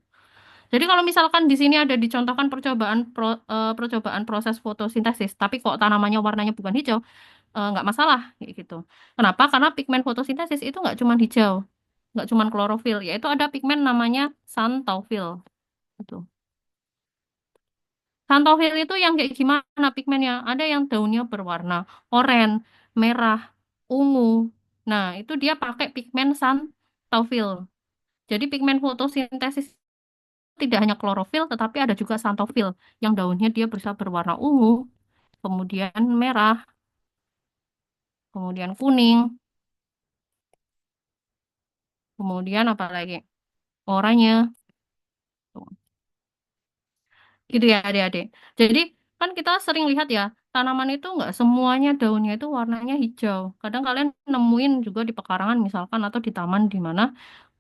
Jadi kalau misalkan di sini ada dicontohkan percobaan proses fotosintesis, tapi kok tanamannya warnanya bukan hijau, nggak masalah kayak gitu. Kenapa? Karena pigmen fotosintesis itu nggak cuma hijau, nggak cuma klorofil, yaitu ada pigmen namanya xanthofil. Gitu. Xanthofil itu yang kayak gimana pigmennya? Ada yang daunnya berwarna oranye, merah, ungu. Nah, itu dia pakai pigmen xanthofil. Jadi pigmen fotosintesis tidak hanya klorofil, tetapi ada juga xanthofil yang daunnya dia bisa berwarna ungu, kemudian merah, kemudian kuning, kemudian apa lagi? Oranye. Tuh. Gitu ya adik-adik. Jadi kan kita sering lihat ya, tanaman itu nggak semuanya daunnya itu warnanya hijau. Kadang kalian nemuin juga di pekarangan misalkan atau di taman di mana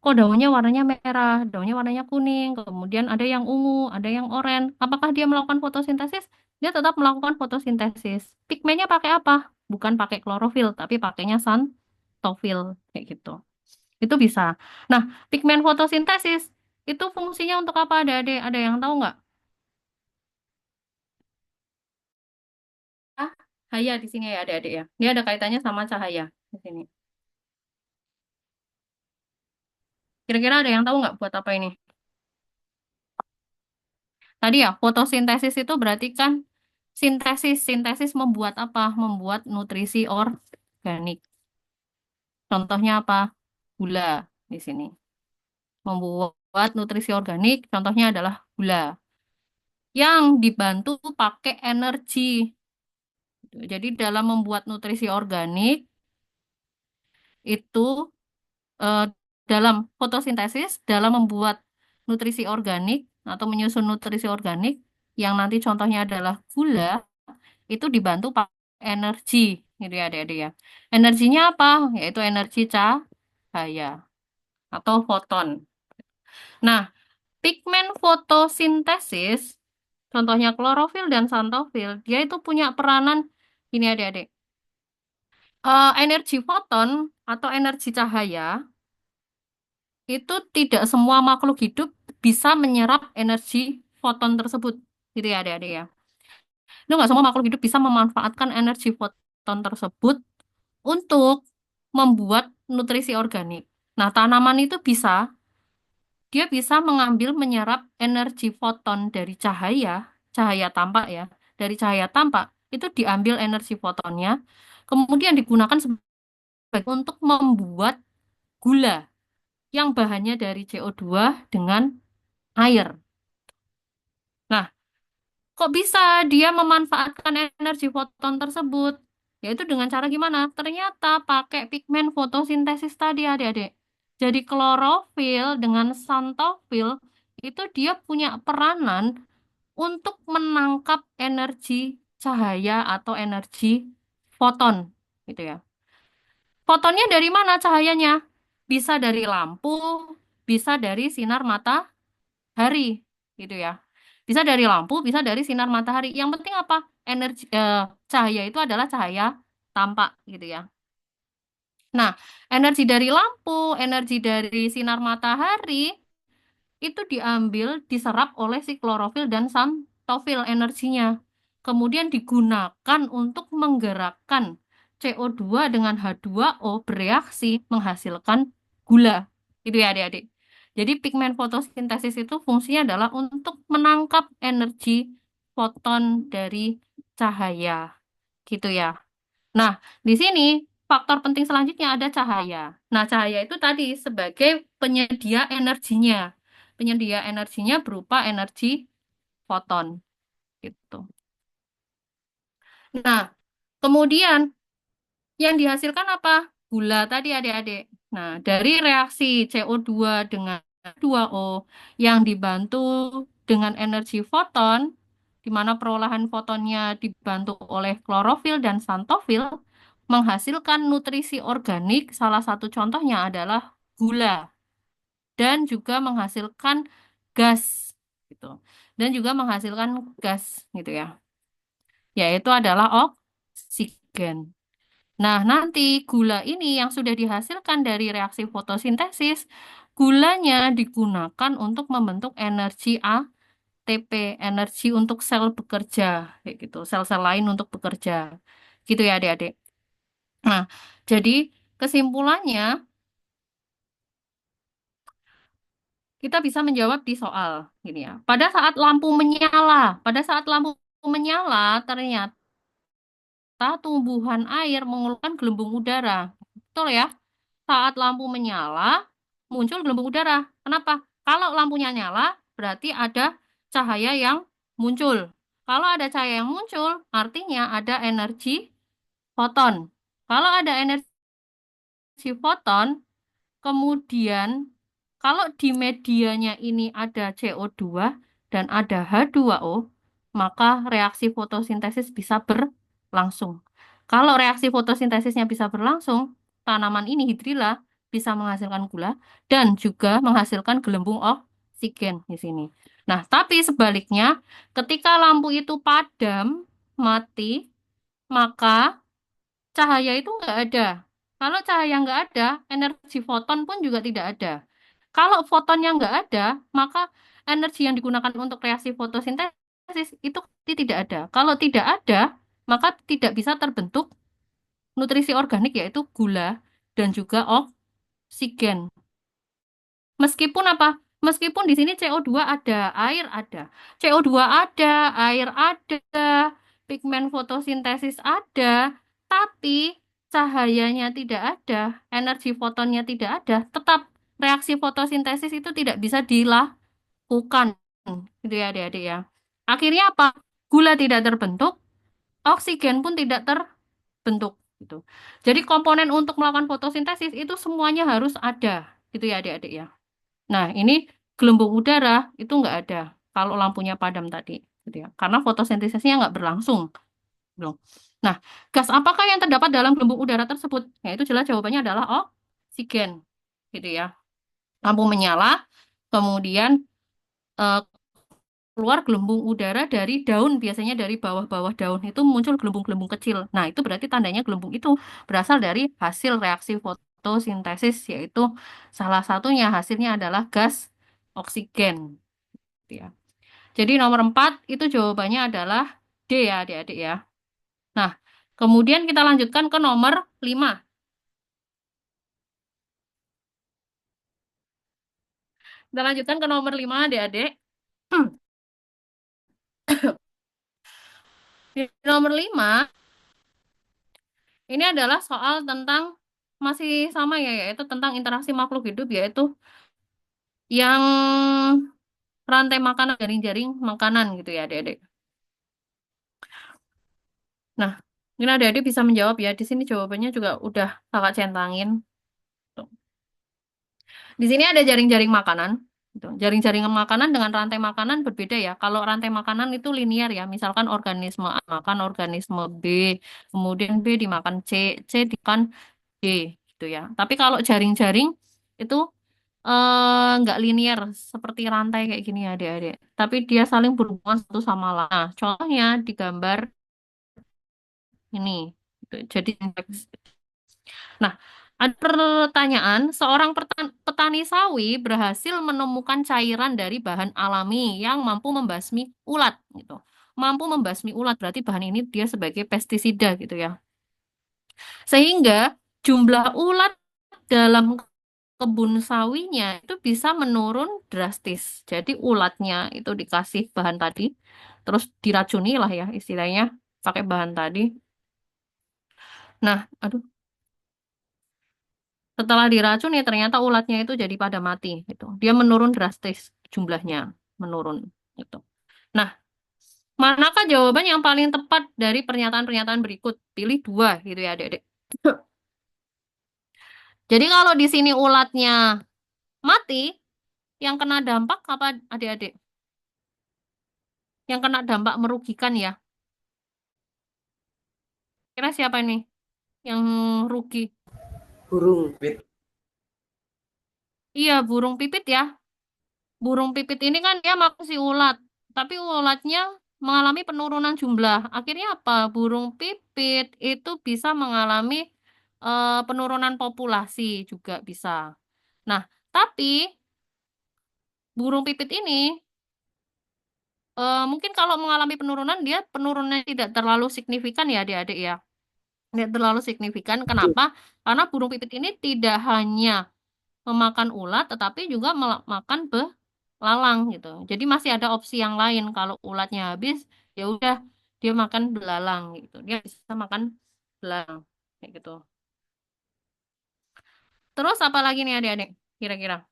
kok daunnya warnanya merah, daunnya warnanya kuning, kemudian ada yang ungu, ada yang oranye. Apakah dia melakukan fotosintesis? Dia tetap melakukan fotosintesis. Pigmennya pakai apa? Bukan pakai klorofil, tapi pakainya xanthofil kayak gitu. Itu bisa. Nah, pigmen fotosintesis itu fungsinya untuk apa, adik-adik? Ada yang tahu nggak? Cahaya di sini ya adik-adik ya. Dia ada kaitannya sama cahaya di sini. Kira-kira ada yang tahu nggak buat apa ini? Tadi ya, fotosintesis itu berarti kan sintesis. Sintesis membuat apa? Membuat nutrisi organik. Contohnya apa? Gula di sini. Membuat nutrisi organik, contohnya adalah gula. Yang dibantu pakai energi. Jadi dalam membuat nutrisi organik, itu eh, dalam fotosintesis, dalam membuat nutrisi organik atau menyusun nutrisi organik, yang nanti contohnya adalah gula, itu dibantu pakai energi, gitu ya adik-adik ya. Energinya apa? Yaitu energi cahaya atau foton. Nah, pigmen fotosintesis, contohnya klorofil dan xantofil, dia itu punya peranan ini adik-adik. Energi foton atau energi cahaya itu tidak semua makhluk hidup bisa menyerap energi foton tersebut, gitu ya adik-adik ya. Itu nggak semua makhluk hidup bisa memanfaatkan energi foton tersebut untuk membuat nutrisi organik. Nah, tanaman itu dia bisa mengambil menyerap energi foton dari cahaya, cahaya tampak ya, dari cahaya tampak itu diambil energi fotonnya, kemudian digunakan sebagai untuk membuat gula yang bahannya dari CO2 dengan air. Nah, kok bisa dia memanfaatkan energi foton tersebut? Yaitu dengan cara gimana? Ternyata pakai pigmen fotosintesis tadi adik-adik. Jadi klorofil dengan xantofil itu dia punya peranan untuk menangkap energi cahaya atau energi foton gitu ya. Fotonnya dari mana cahayanya? Bisa dari lampu, bisa dari sinar matahari gitu ya. Bisa dari lampu, bisa dari sinar matahari. Yang penting apa? Cahaya itu adalah cahaya tampak gitu ya. Nah, energi dari lampu, energi dari sinar matahari itu diambil, diserap oleh si klorofil dan xantofil energinya. Kemudian digunakan untuk menggerakkan CO2 dengan H2O bereaksi menghasilkan gula. Itu ya adik-adik. Jadi pigmen fotosintesis itu fungsinya adalah untuk menangkap energi foton dari cahaya. Gitu ya. Nah, di sini faktor penting selanjutnya ada cahaya. Nah, cahaya itu tadi sebagai penyedia energinya. Penyedia energinya berupa energi foton gitu. Nah, kemudian yang dihasilkan apa? Gula tadi adik-adik. Nah, dari reaksi CO2 dengan H2O yang dibantu dengan energi foton, di mana perolahan fotonnya dibantu oleh klorofil dan xantofil, menghasilkan nutrisi organik. Salah satu contohnya adalah gula dan juga menghasilkan gas gitu. Dan juga menghasilkan gas gitu ya, yaitu adalah oksigen. Nah, nanti gula ini yang sudah dihasilkan dari reaksi fotosintesis, gulanya digunakan untuk membentuk energi ATP, energi untuk sel bekerja, kayak gitu, sel-sel lain untuk bekerja. Gitu ya, adik-adik. Nah, jadi kesimpulannya kita bisa menjawab di soal gini ya. Pada saat lampu menyala, ternyata tumbuhan air mengeluarkan gelembung udara. Betul ya? Saat lampu menyala, muncul gelembung udara. Kenapa? Kalau lampunya nyala, berarti ada cahaya yang muncul. Kalau ada cahaya yang muncul, artinya ada energi foton. Kalau ada energi foton, kemudian kalau di medianya ini ada CO2 dan ada H2O, maka reaksi fotosintesis bisa berlangsung. Kalau reaksi fotosintesisnya bisa berlangsung, tanaman ini hidrilla bisa menghasilkan gula dan juga menghasilkan gelembung oksigen di sini. Nah, tapi sebaliknya, ketika lampu itu padam, mati, maka cahaya itu nggak ada. Kalau cahaya nggak ada, energi foton pun juga tidak ada. Kalau fotonnya nggak ada, maka energi yang digunakan untuk reaksi fotosintesis itu tidak ada. Kalau tidak ada, maka tidak bisa terbentuk nutrisi organik yaitu gula dan juga oksigen. Meskipun apa? Meskipun di sini CO2 ada, air ada. CO2 ada, air ada, pigmen fotosintesis ada, tapi cahayanya tidak ada, energi fotonnya tidak ada, tetap reaksi fotosintesis itu tidak bisa dilakukan. Gitu ya adik-adik ya. Akhirnya apa? Gula tidak terbentuk, oksigen pun tidak terbentuk. Gitu. Jadi komponen untuk melakukan fotosintesis itu semuanya harus ada. Gitu ya adik-adik ya. Nah, ini gelembung udara itu nggak ada kalau lampunya padam tadi, gitu ya. Karena fotosintesisnya nggak berlangsung. Loh. Nah, gas apakah yang terdapat dalam gelembung udara tersebut? Ya, itu jelas jawabannya adalah oksigen. Gitu ya. Lampu menyala, kemudian eh, keluar gelembung udara dari daun, biasanya dari bawah-bawah daun itu muncul gelembung-gelembung kecil. Nah, itu berarti tandanya gelembung itu berasal dari hasil reaksi fotosintesis, yaitu salah satunya hasilnya adalah gas oksigen. Gitu ya. Jadi nomor 4 itu jawabannya adalah D ya, adik-adik ya. Nah, kemudian kita lanjutkan ke nomor 5. Kita lanjutkan ke nomor 5, adik-adik. Di nomor 5, ini adalah soal tentang masih sama ya, yaitu tentang interaksi makhluk hidup, yaitu yang rantai makanan, jaring-jaring makanan gitu ya, adik-adik. Nah, mungkin adik-adik bisa menjawab ya. Di sini jawabannya juga udah kakak centangin. Tuh. Di sini ada jaring-jaring makanan. Gitu. Jaring-jaring makanan dengan rantai makanan berbeda ya. Kalau rantai makanan itu linear ya. Misalkan organisme A makan organisme B, kemudian B dimakan C, C dimakan D gitu ya. Tapi kalau jaring-jaring itu nggak linear seperti rantai kayak gini ya adik-adik. Tapi dia saling berhubungan satu sama lain. Nah, contohnya di gambar ini. Gitu. Jadi nah, ada pertanyaan, seorang petani sawi berhasil menemukan cairan dari bahan alami yang mampu membasmi ulat gitu. Mampu membasmi ulat berarti bahan ini dia sebagai pestisida gitu ya. Sehingga jumlah ulat dalam kebun sawinya itu bisa menurun drastis. Jadi ulatnya itu dikasih bahan tadi, terus diracuni lah ya istilahnya, pakai bahan tadi. Nah, aduh, setelah diracuni ternyata ulatnya itu jadi pada mati gitu. Dia menurun drastis jumlahnya, menurun gitu. Nah, manakah jawaban yang paling tepat dari pernyataan-pernyataan berikut? Pilih dua gitu ya, Adik-adik. Jadi kalau di sini ulatnya mati, yang kena dampak apa Adik-adik? Yang kena dampak merugikan ya. Kira siapa ini yang rugi? Burung pipit. Iya, burung pipit ya. Burung pipit ini kan dia makan si ulat, tapi ulatnya mengalami penurunan jumlah. Akhirnya apa? Burung pipit itu bisa mengalami penurunan populasi juga bisa. Nah, tapi burung pipit ini mungkin kalau mengalami penurunan dia penurunannya tidak terlalu signifikan ya adik-adik ya. Tidak terlalu signifikan. Kenapa? Karena burung pipit ini tidak hanya memakan ulat, tetapi juga makan belalang gitu. Jadi masih ada opsi yang lain. Kalau ulatnya habis, ya udah dia makan belalang gitu. Dia bisa makan belalang kayak gitu. Terus apa lagi nih adik-adik? Kira-kira?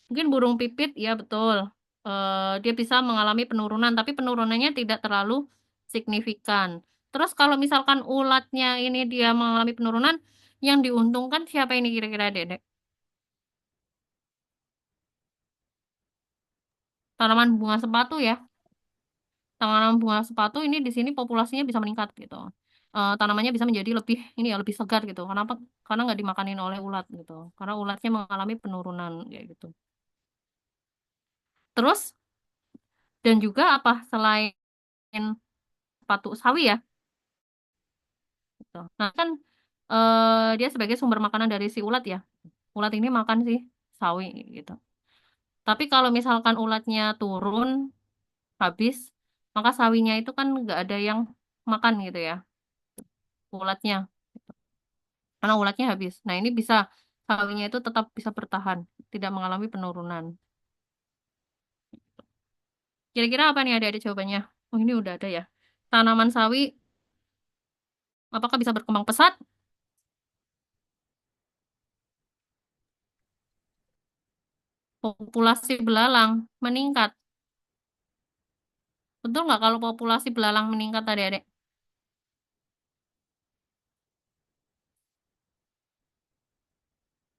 Mungkin burung pipit, ya betul. Dia bisa mengalami penurunan, tapi penurunannya tidak terlalu signifikan. Terus kalau misalkan ulatnya ini dia mengalami penurunan, yang diuntungkan siapa ini kira-kira adik-adik? Tanaman bunga sepatu ya. Tanaman bunga sepatu ini di sini populasinya bisa meningkat gitu. Tanamannya bisa menjadi lebih ini ya lebih segar gitu. Kenapa? Karena nggak dimakanin oleh ulat gitu. Karena ulatnya mengalami penurunan kayak gitu. Terus dan juga apa selain sepatu sawi ya gitu. Nah kan dia sebagai sumber makanan dari si ulat ya. Ulat ini makan si sawi gitu. Tapi kalau misalkan ulatnya turun habis, maka sawinya itu kan nggak ada yang makan gitu ya ulatnya. Karena ulatnya habis. Nah, ini bisa sawinya itu tetap bisa bertahan, tidak mengalami penurunan. Kira-kira apa nih ada jawabannya? Oh, ini udah ada ya. Tanaman sawi apakah bisa berkembang pesat? Populasi belalang meningkat. Betul nggak kalau populasi belalang meningkat adik-adik?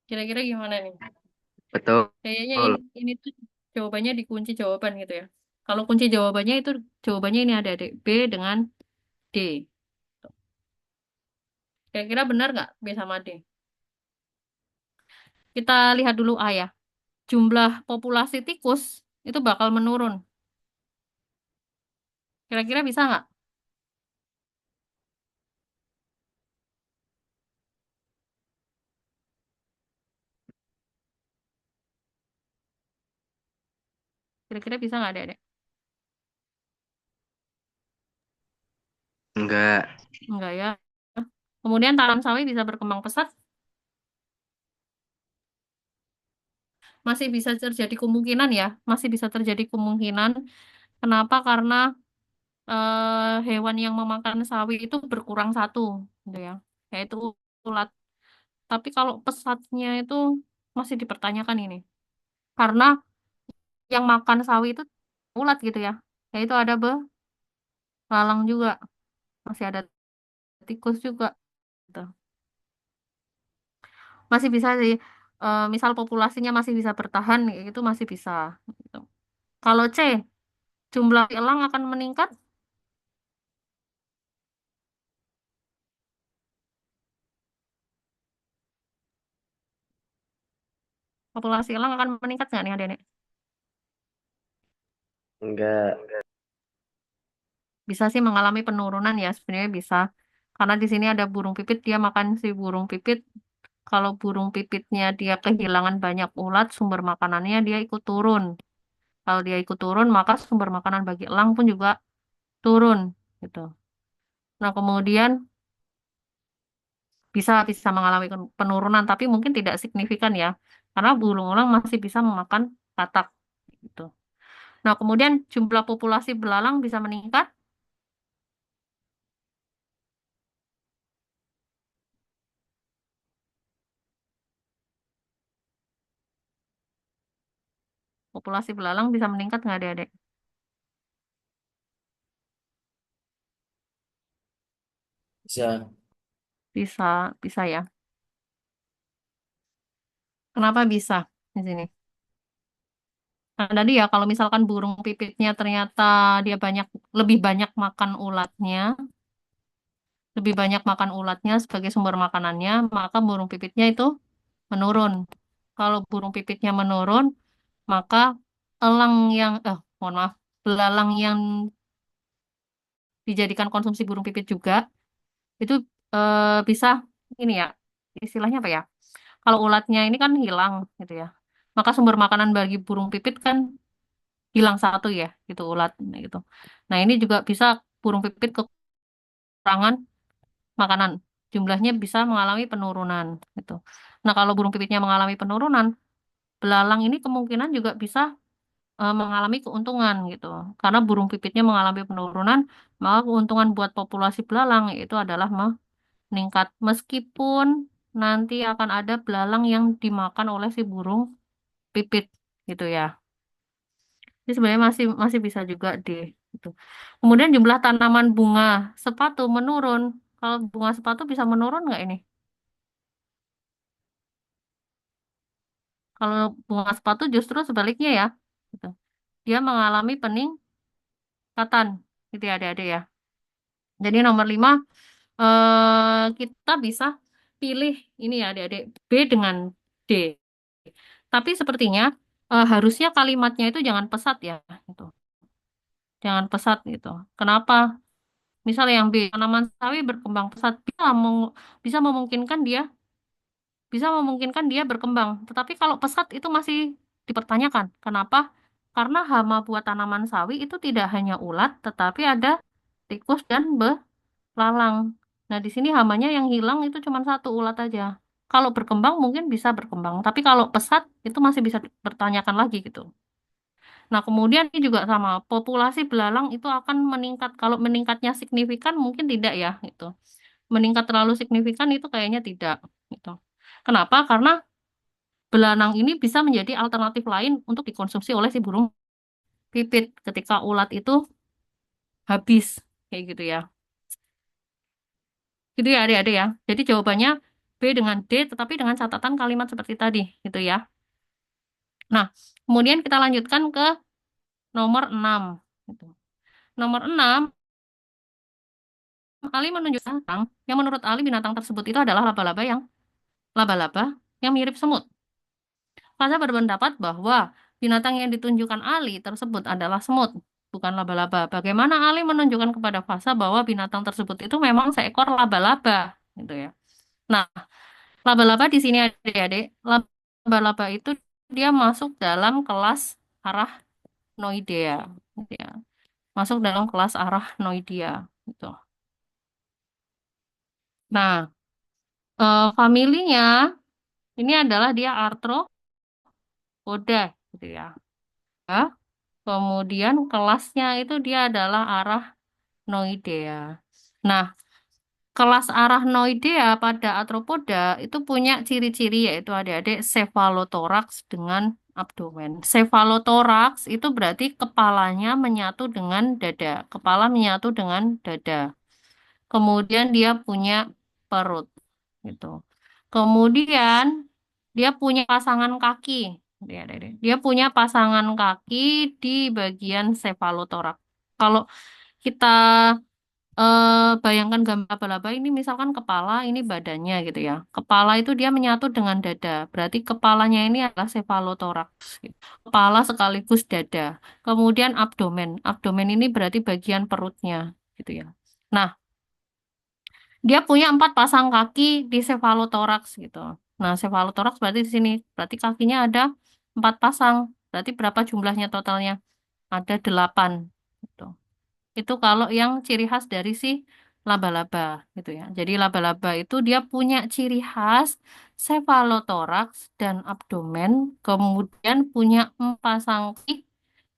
Kira-kira gimana nih? Betul. Kayaknya ini tuh jawabannya dikunci jawaban gitu ya. Kalau kunci jawabannya itu jawabannya ini ada adik B dengan D. Kira-kira benar nggak B sama D? Kita lihat dulu A ya. Jumlah populasi tikus itu bakal menurun. Kira-kira bisa nggak? Kira-kira bisa nggak adik-adik? Enggak. Enggak ya. Kemudian tanam sawi bisa berkembang pesat. Masih bisa terjadi kemungkinan ya. Masih bisa terjadi kemungkinan. Kenapa? Karena hewan yang memakan sawi itu berkurang satu, gitu ya. Yaitu ulat. Tapi kalau pesatnya itu masih dipertanyakan ini. Karena yang makan sawi itu ulat gitu ya. Yaitu ada belalang juga. Masih ada tikus juga. Gitu. Masih bisa sih. Misal populasinya masih bisa bertahan, itu masih bisa. Gitu. Kalau C, jumlah elang akan meningkat. Populasi elang akan meningkat nggak nih adik-adik? Enggak. Bisa sih mengalami penurunan ya, sebenarnya bisa. Karena di sini ada burung pipit, dia makan si burung pipit. Kalau burung pipitnya dia kehilangan banyak ulat, sumber makanannya dia ikut turun. Kalau dia ikut turun, maka sumber makanan bagi elang pun juga turun, gitu. Nah, kemudian bisa bisa mengalami penurunan, tapi mungkin tidak signifikan ya, karena burung elang masih bisa memakan katak, gitu. Nah, kemudian jumlah populasi belalang bisa meningkat. Populasi belalang bisa meningkat nggak adik-adik? Bisa. Bisa, bisa ya. Kenapa bisa di sini? Nah, tadi ya kalau misalkan burung pipitnya ternyata dia lebih banyak makan ulatnya, lebih banyak makan ulatnya sebagai sumber makanannya, maka burung pipitnya itu menurun. Kalau burung pipitnya menurun, maka elang yang, mohon maaf, belalang yang dijadikan konsumsi burung pipit juga itu bisa ini ya, istilahnya apa ya? Kalau ulatnya ini kan hilang gitu ya, maka sumber makanan bagi burung pipit kan hilang satu ya, gitu ulat gitu. Nah ini juga bisa burung pipit kekurangan makanan, jumlahnya bisa mengalami penurunan gitu. Nah kalau burung pipitnya mengalami penurunan, belalang ini kemungkinan juga bisa mengalami keuntungan gitu. Karena burung pipitnya mengalami penurunan, maka keuntungan buat populasi belalang itu adalah meningkat. Meskipun nanti akan ada belalang yang dimakan oleh si burung pipit gitu ya. Ini sebenarnya masih masih bisa juga deh. Gitu. Kemudian jumlah tanaman bunga sepatu menurun. Kalau bunga sepatu bisa menurun nggak ini? Kalau bunga sepatu justru sebaliknya ya. Gitu. Dia mengalami peningkatan gitu ya adik-adik ya. Jadi nomor 5 kita bisa pilih ini ya adik-adik B dengan D. Tapi sepertinya harusnya kalimatnya itu jangan pesat ya. Gitu. Jangan pesat gitu. Kenapa? Misalnya yang B, tanaman sawi berkembang pesat bisa memungkinkan dia berkembang. Tetapi kalau pesat itu masih dipertanyakan. Kenapa? Karena hama buat tanaman sawi itu tidak hanya ulat, tetapi ada tikus dan belalang. Nah, di sini hamanya yang hilang itu cuma satu ulat aja. Kalau berkembang mungkin bisa berkembang, tapi kalau pesat itu masih bisa dipertanyakan lagi gitu. Nah, kemudian ini juga sama, populasi belalang itu akan meningkat. Kalau meningkatnya signifikan mungkin tidak ya, gitu. Meningkat terlalu signifikan itu kayaknya tidak, gitu. Kenapa? Karena belalang ini bisa menjadi alternatif lain untuk dikonsumsi oleh si burung pipit ketika ulat itu habis, kayak gitu ya. Gitu ya adik-adik ya. Jadi jawabannya B dengan D, tetapi dengan catatan kalimat seperti tadi, gitu ya. Nah, kemudian kita lanjutkan ke nomor 6. Gitu. Nomor 6, Ali menunjukkan binatang yang menurut Ali binatang tersebut itu adalah laba-laba yang mirip semut. Fasa berpendapat bahwa binatang yang ditunjukkan Ali tersebut adalah semut, bukan laba-laba. Bagaimana Ali menunjukkan kepada Fasa bahwa binatang tersebut itu memang seekor laba-laba, gitu ya. Nah, laba-laba di sini adik-adik, laba-laba itu dia masuk dalam kelas arachnoidea, gitu ya. Masuk dalam kelas arachnoidea, gitu. Nah, familinya ini adalah dia arthropoda, gitu ya. Ya, kemudian kelasnya itu dia adalah arachnoidea. Nah, kelas arachnoidea pada arthropoda itu punya ciri-ciri yaitu adik-adik cephalothorax dengan abdomen. Cephalothorax itu berarti kepalanya menyatu dengan dada. Kepala menyatu dengan dada. Kemudian dia punya perut gitu. Kemudian dia punya pasangan kaki. Dia punya pasangan kaki di bagian cephalothorax. Kalau kita bayangkan gambar laba-laba ini misalkan kepala, ini badannya gitu ya. Kepala itu dia menyatu dengan dada. Berarti kepalanya ini adalah cephalothorax. Gitu. Kepala sekaligus dada. Kemudian abdomen. Abdomen ini berarti bagian perutnya gitu ya. Nah, dia punya 4 pasang kaki di cephalothorax gitu. Nah, cephalothorax berarti di sini. Berarti kakinya ada 4 pasang. Berarti berapa jumlahnya totalnya? Ada 8 gitu. Itu kalau yang ciri khas dari si laba-laba gitu ya. Jadi laba-laba itu dia punya ciri khas cephalothorax dan abdomen, kemudian punya 4 pasang kaki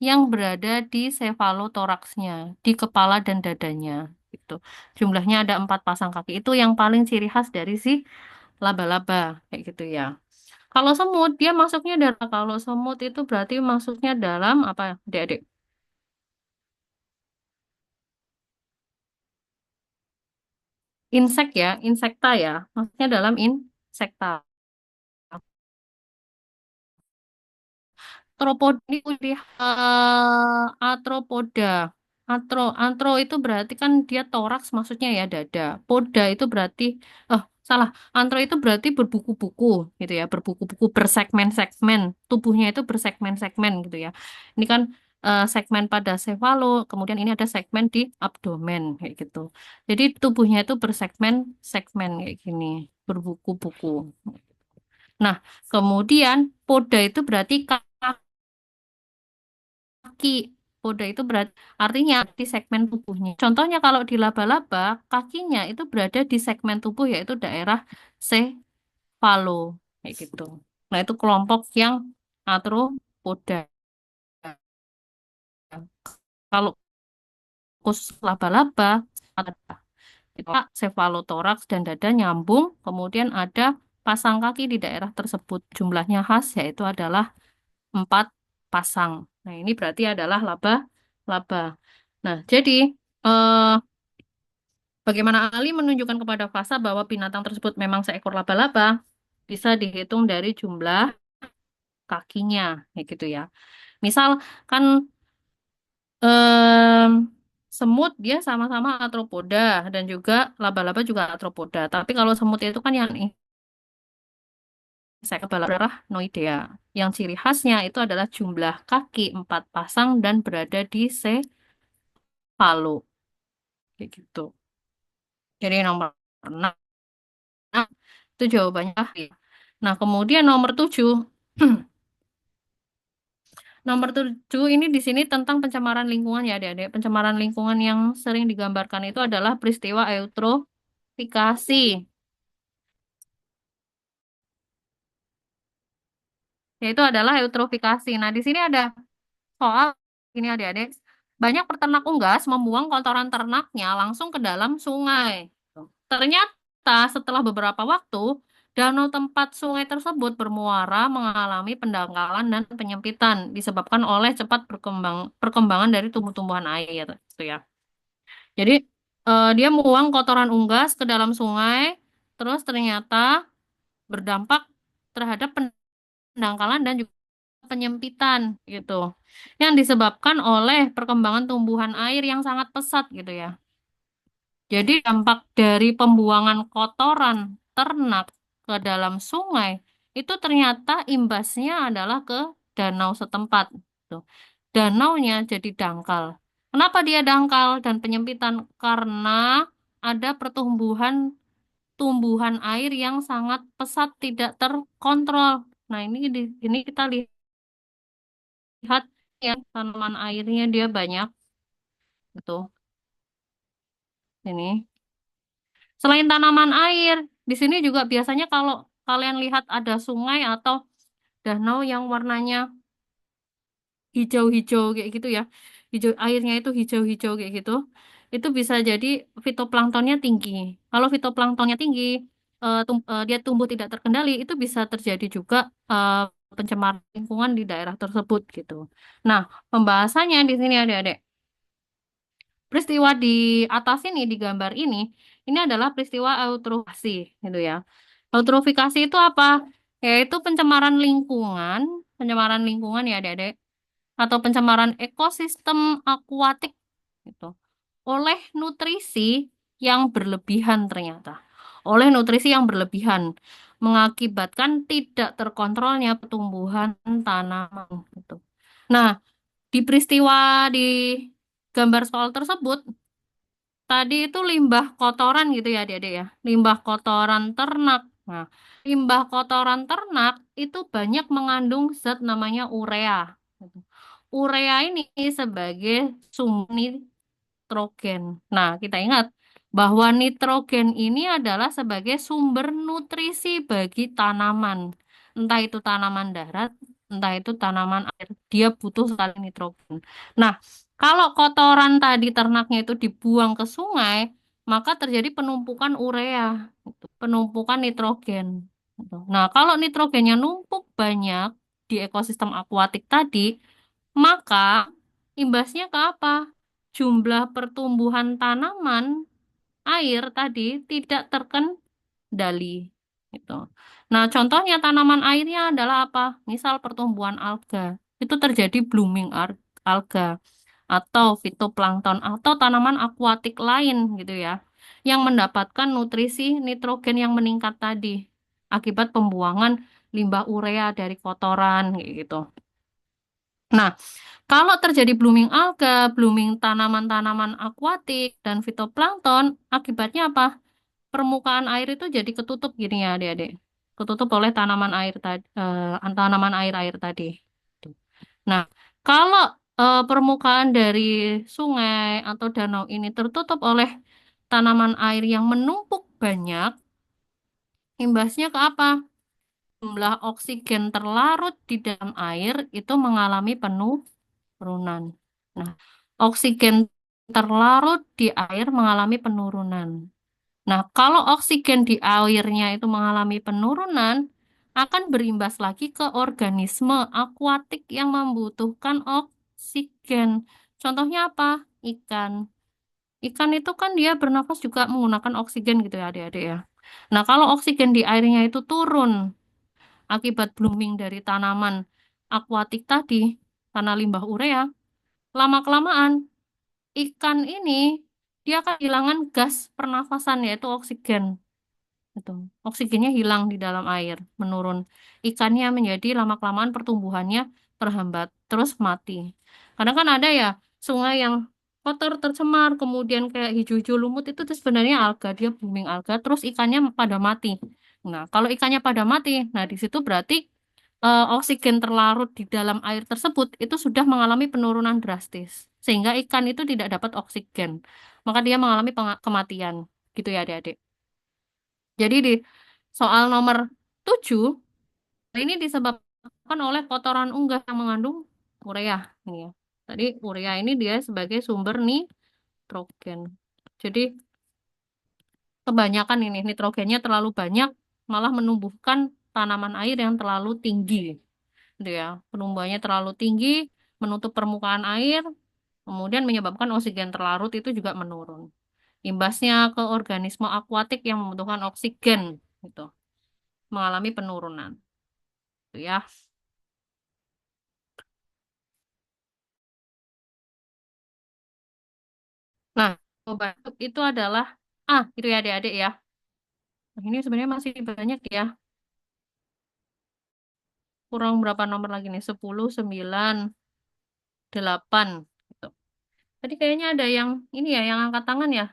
yang berada di cephalothoraxnya, di kepala dan dadanya gitu. Jumlahnya ada 4 pasang kaki. Itu yang paling ciri khas dari si laba-laba kayak gitu ya. Kalau semut dia masuknya dalam kalau semut itu berarti masuknya dalam apa, Adik-adik? Insek ya, insekta ya. Maksudnya dalam insekta. Arthropoda ini arthropoda. Antro itu berarti kan dia toraks maksudnya ya dada. Poda itu berarti salah. Antro itu berarti berbuku-buku gitu ya, berbuku-buku bersegmen-segmen. Tubuhnya itu bersegmen-segmen gitu ya. Ini kan segmen pada sefalo, kemudian ini ada segmen di abdomen kayak gitu. Jadi tubuhnya itu bersegmen-segmen kayak gini, berbuku-buku. Nah, kemudian poda itu berarti kaki. Poda itu berarti artinya di segmen tubuhnya. Contohnya kalau di laba-laba, kakinya itu berada di segmen tubuh yaitu daerah sefalo. Kayak gitu. Nah, itu kelompok yang arthropoda. Kalau khusus laba-laba, ada kita cephalothorax dan dada nyambung, kemudian ada pasang kaki di daerah tersebut. Jumlahnya khas yaitu adalah 4 pasang. Nah, ini berarti adalah laba-laba. Nah, jadi eh, bagaimana Ali menunjukkan kepada Fasa bahwa binatang tersebut memang seekor laba-laba bisa dihitung dari jumlah kakinya, kayak gitu ya. Misal kan em, semut dia sama-sama arthropoda dan juga laba-laba juga arthropoda. Tapi kalau semut itu kan yang Noidea. Yang ciri khasnya itu adalah jumlah kaki 4 pasang dan berada di palu. Kayak gitu. Jadi nomor 6 itu jawabannya. Nah, kemudian nomor 7. Nomor 7 ini di sini tentang pencemaran lingkungan ya adik-adik. Pencemaran lingkungan yang sering digambarkan itu adalah peristiwa eutrofikasi. Yaitu adalah eutrofikasi. Nah, di sini ada soal ini adik-adik. Banyak peternak unggas membuang kotoran ternaknya langsung ke dalam sungai. Ternyata setelah beberapa waktu, danau tempat sungai tersebut bermuara mengalami pendangkalan dan penyempitan disebabkan oleh cepat perkembangan dari tumbuh-tumbuhan air, gitu ya. Jadi dia membuang kotoran unggas ke dalam sungai, terus ternyata berdampak terhadap pendangkalan dan juga penyempitan gitu, yang disebabkan oleh perkembangan tumbuhan air yang sangat pesat gitu ya. Jadi dampak dari pembuangan kotoran ternak ke dalam sungai itu ternyata imbasnya adalah ke danau setempat. Tuh. Danaunya jadi dangkal. Kenapa dia dangkal dan penyempitan? Karena ada pertumbuhan tumbuhan air yang sangat pesat tidak terkontrol. Nah, ini kita lihat ya tanaman airnya dia banyak gitu. Ini. Selain tanaman air, di sini juga biasanya kalau kalian lihat ada sungai atau danau yang warnanya hijau-hijau kayak gitu ya. Hijau airnya itu hijau-hijau kayak gitu. Itu bisa jadi fitoplanktonnya tinggi. Kalau fitoplanktonnya tinggi, dia tumbuh tidak terkendali, itu bisa terjadi juga eh, pencemaran lingkungan di daerah tersebut gitu. Nah, pembahasannya di sini adik-adik. Peristiwa di atas ini, di gambar ini adalah peristiwa eutrofikasi, gitu ya. Eutrofikasi itu apa? Yaitu pencemaran lingkungan ya adik-adik, atau pencemaran ekosistem akuatik, gitu. Oleh nutrisi yang berlebihan ternyata. Oleh nutrisi yang berlebihan, mengakibatkan tidak terkontrolnya pertumbuhan tanaman, gitu. Nah, di peristiwa di gambar soal tersebut, tadi itu limbah kotoran gitu ya adik-adik ya. Limbah kotoran ternak. Nah, limbah kotoran ternak itu banyak mengandung zat namanya urea. Gitu. Urea ini sebagai sumber nitrogen. Nah, kita ingat bahwa nitrogen ini adalah sebagai sumber nutrisi bagi tanaman. Entah itu tanaman darat, entah itu tanaman air. Dia butuh sekali nitrogen. Nah, kalau kotoran tadi ternaknya itu dibuang ke sungai, maka terjadi penumpukan urea, gitu, penumpukan nitrogen. Gitu. Nah, kalau nitrogennya numpuk banyak di ekosistem akuatik tadi, maka imbasnya ke apa? Jumlah pertumbuhan tanaman air tadi tidak terkendali. Gitu. Nah, contohnya tanaman airnya adalah apa? Misal pertumbuhan alga. Itu terjadi blooming alga atau fitoplankton atau tanaman akuatik lain gitu ya, yang mendapatkan nutrisi nitrogen yang meningkat tadi akibat pembuangan limbah urea dari kotoran kayak gitu. Nah, kalau terjadi blooming alga, blooming tanaman-tanaman akuatik, dan fitoplankton, akibatnya apa? Permukaan air itu jadi ketutup gini ya adik-adik. Ketutup oleh tanaman air tadi, tanaman air-air tadi. Tuh. Nah, kalau permukaan dari sungai atau danau ini tertutup oleh tanaman air yang menumpuk banyak, imbasnya ke apa? Jumlah oksigen terlarut di dalam air itu mengalami penurunan. Nah, oksigen terlarut di air mengalami penurunan. Nah, kalau oksigen di airnya itu mengalami penurunan, akan berimbas lagi ke organisme akuatik yang membutuhkan oksigen. Contohnya apa? Ikan. Ikan itu kan dia bernafas juga menggunakan oksigen gitu ya adik-adik ya. Nah, kalau oksigen di airnya itu turun akibat blooming dari tanaman akuatik tadi, karena limbah urea, lama-kelamaan ikan ini dia akan kehilangan gas pernafasan yaitu oksigen. Gitu. Oksigennya hilang di dalam air, menurun. Ikannya menjadi lama-kelamaan pertumbuhannya terhambat, terus mati. Karena kan ada ya sungai yang kotor, tercemar, kemudian kayak hijau-hijau lumut itu tuh sebenarnya alga, dia booming alga, terus ikannya pada mati. Nah, kalau ikannya pada mati, nah di situ berarti oksigen terlarut di dalam air tersebut itu sudah mengalami penurunan drastis, sehingga ikan itu tidak dapat oksigen, maka dia mengalami kematian. Gitu ya adik-adik. Jadi di soal nomor 7 ini disebabkan oleh kotoran unggas yang mengandung urea. Ini ya. Tadi urea ini dia sebagai sumber nitrogen. Jadi kebanyakan ini nitrogennya terlalu banyak malah menumbuhkan tanaman air yang terlalu tinggi. Gitu ya. Penumbuhannya terlalu tinggi, menutup permukaan air, kemudian menyebabkan oksigen terlarut itu juga menurun. Imbasnya ke organisme akuatik yang membutuhkan oksigen gitu, mengalami penurunan. Gitu ya. Nah, jawaban itu adalah itu ya adik-adik ya. Nah, ini sebenarnya masih banyak ya. Kurang berapa nomor lagi nih? 10, 9, 8. Gitu. Tadi kayaknya ada yang ini ya, yang angkat tangan ya.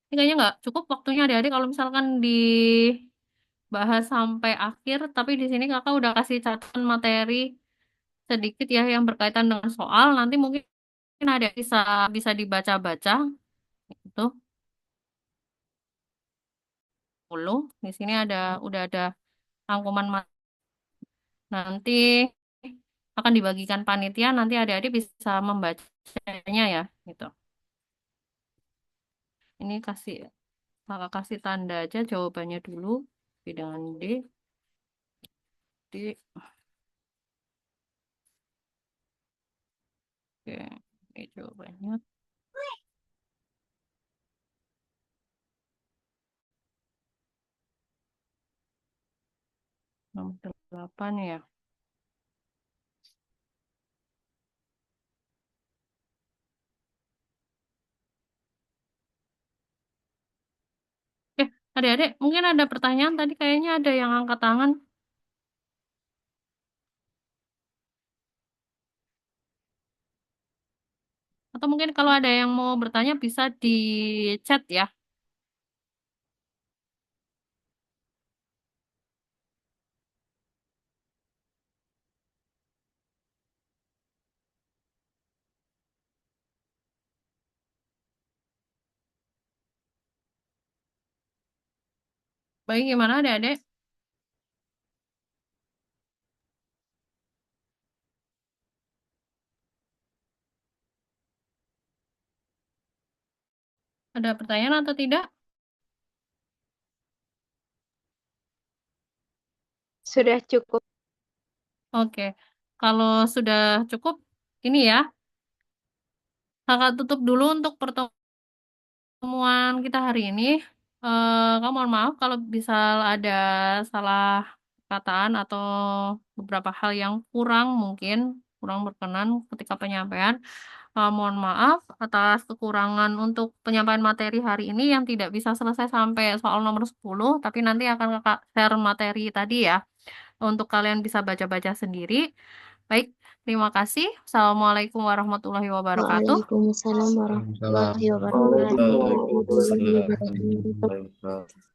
Ini kayaknya nggak cukup waktunya adik-adik kalau misalkan dibahas sampai akhir. Tapi di sini kakak udah kasih catatan materi sedikit ya yang berkaitan dengan soal. Nanti mungkin ada bisa bisa dibaca-baca. Itu 10. Di sini udah ada rangkuman nanti akan dibagikan panitia, nanti adik-adik bisa membacanya ya, gitu. Ini kakak kasih tanda aja jawabannya dulu. Dengan D. Oke, ini jawabannya. Nomor 8 ya. Adik-adik, mungkin ada pertanyaan tadi kayaknya ada yang angkat tangan. Atau mungkin kalau ada yang mau bertanya bisa di chat ya. Baik, gimana adik-adik? Ada pertanyaan atau tidak? Sudah cukup. Oke, kalau sudah cukup, ini ya, kakak tutup dulu untuk pertemuan kita hari ini. Kamu mohon maaf kalau bisa ada salah kataan atau beberapa hal yang kurang berkenan ketika penyampaian. Mohon maaf atas kekurangan untuk penyampaian materi hari ini yang tidak bisa selesai sampai soal nomor 10, tapi nanti akan kakak share materi tadi ya, untuk kalian bisa baca-baca sendiri. Baik, terima kasih. Assalamualaikum warahmatullahi wabarakatuh. Waalaikumsalam warahmatullahi wabarakatuh. Waalaikumsalam warahmatullahi wabarakatuh.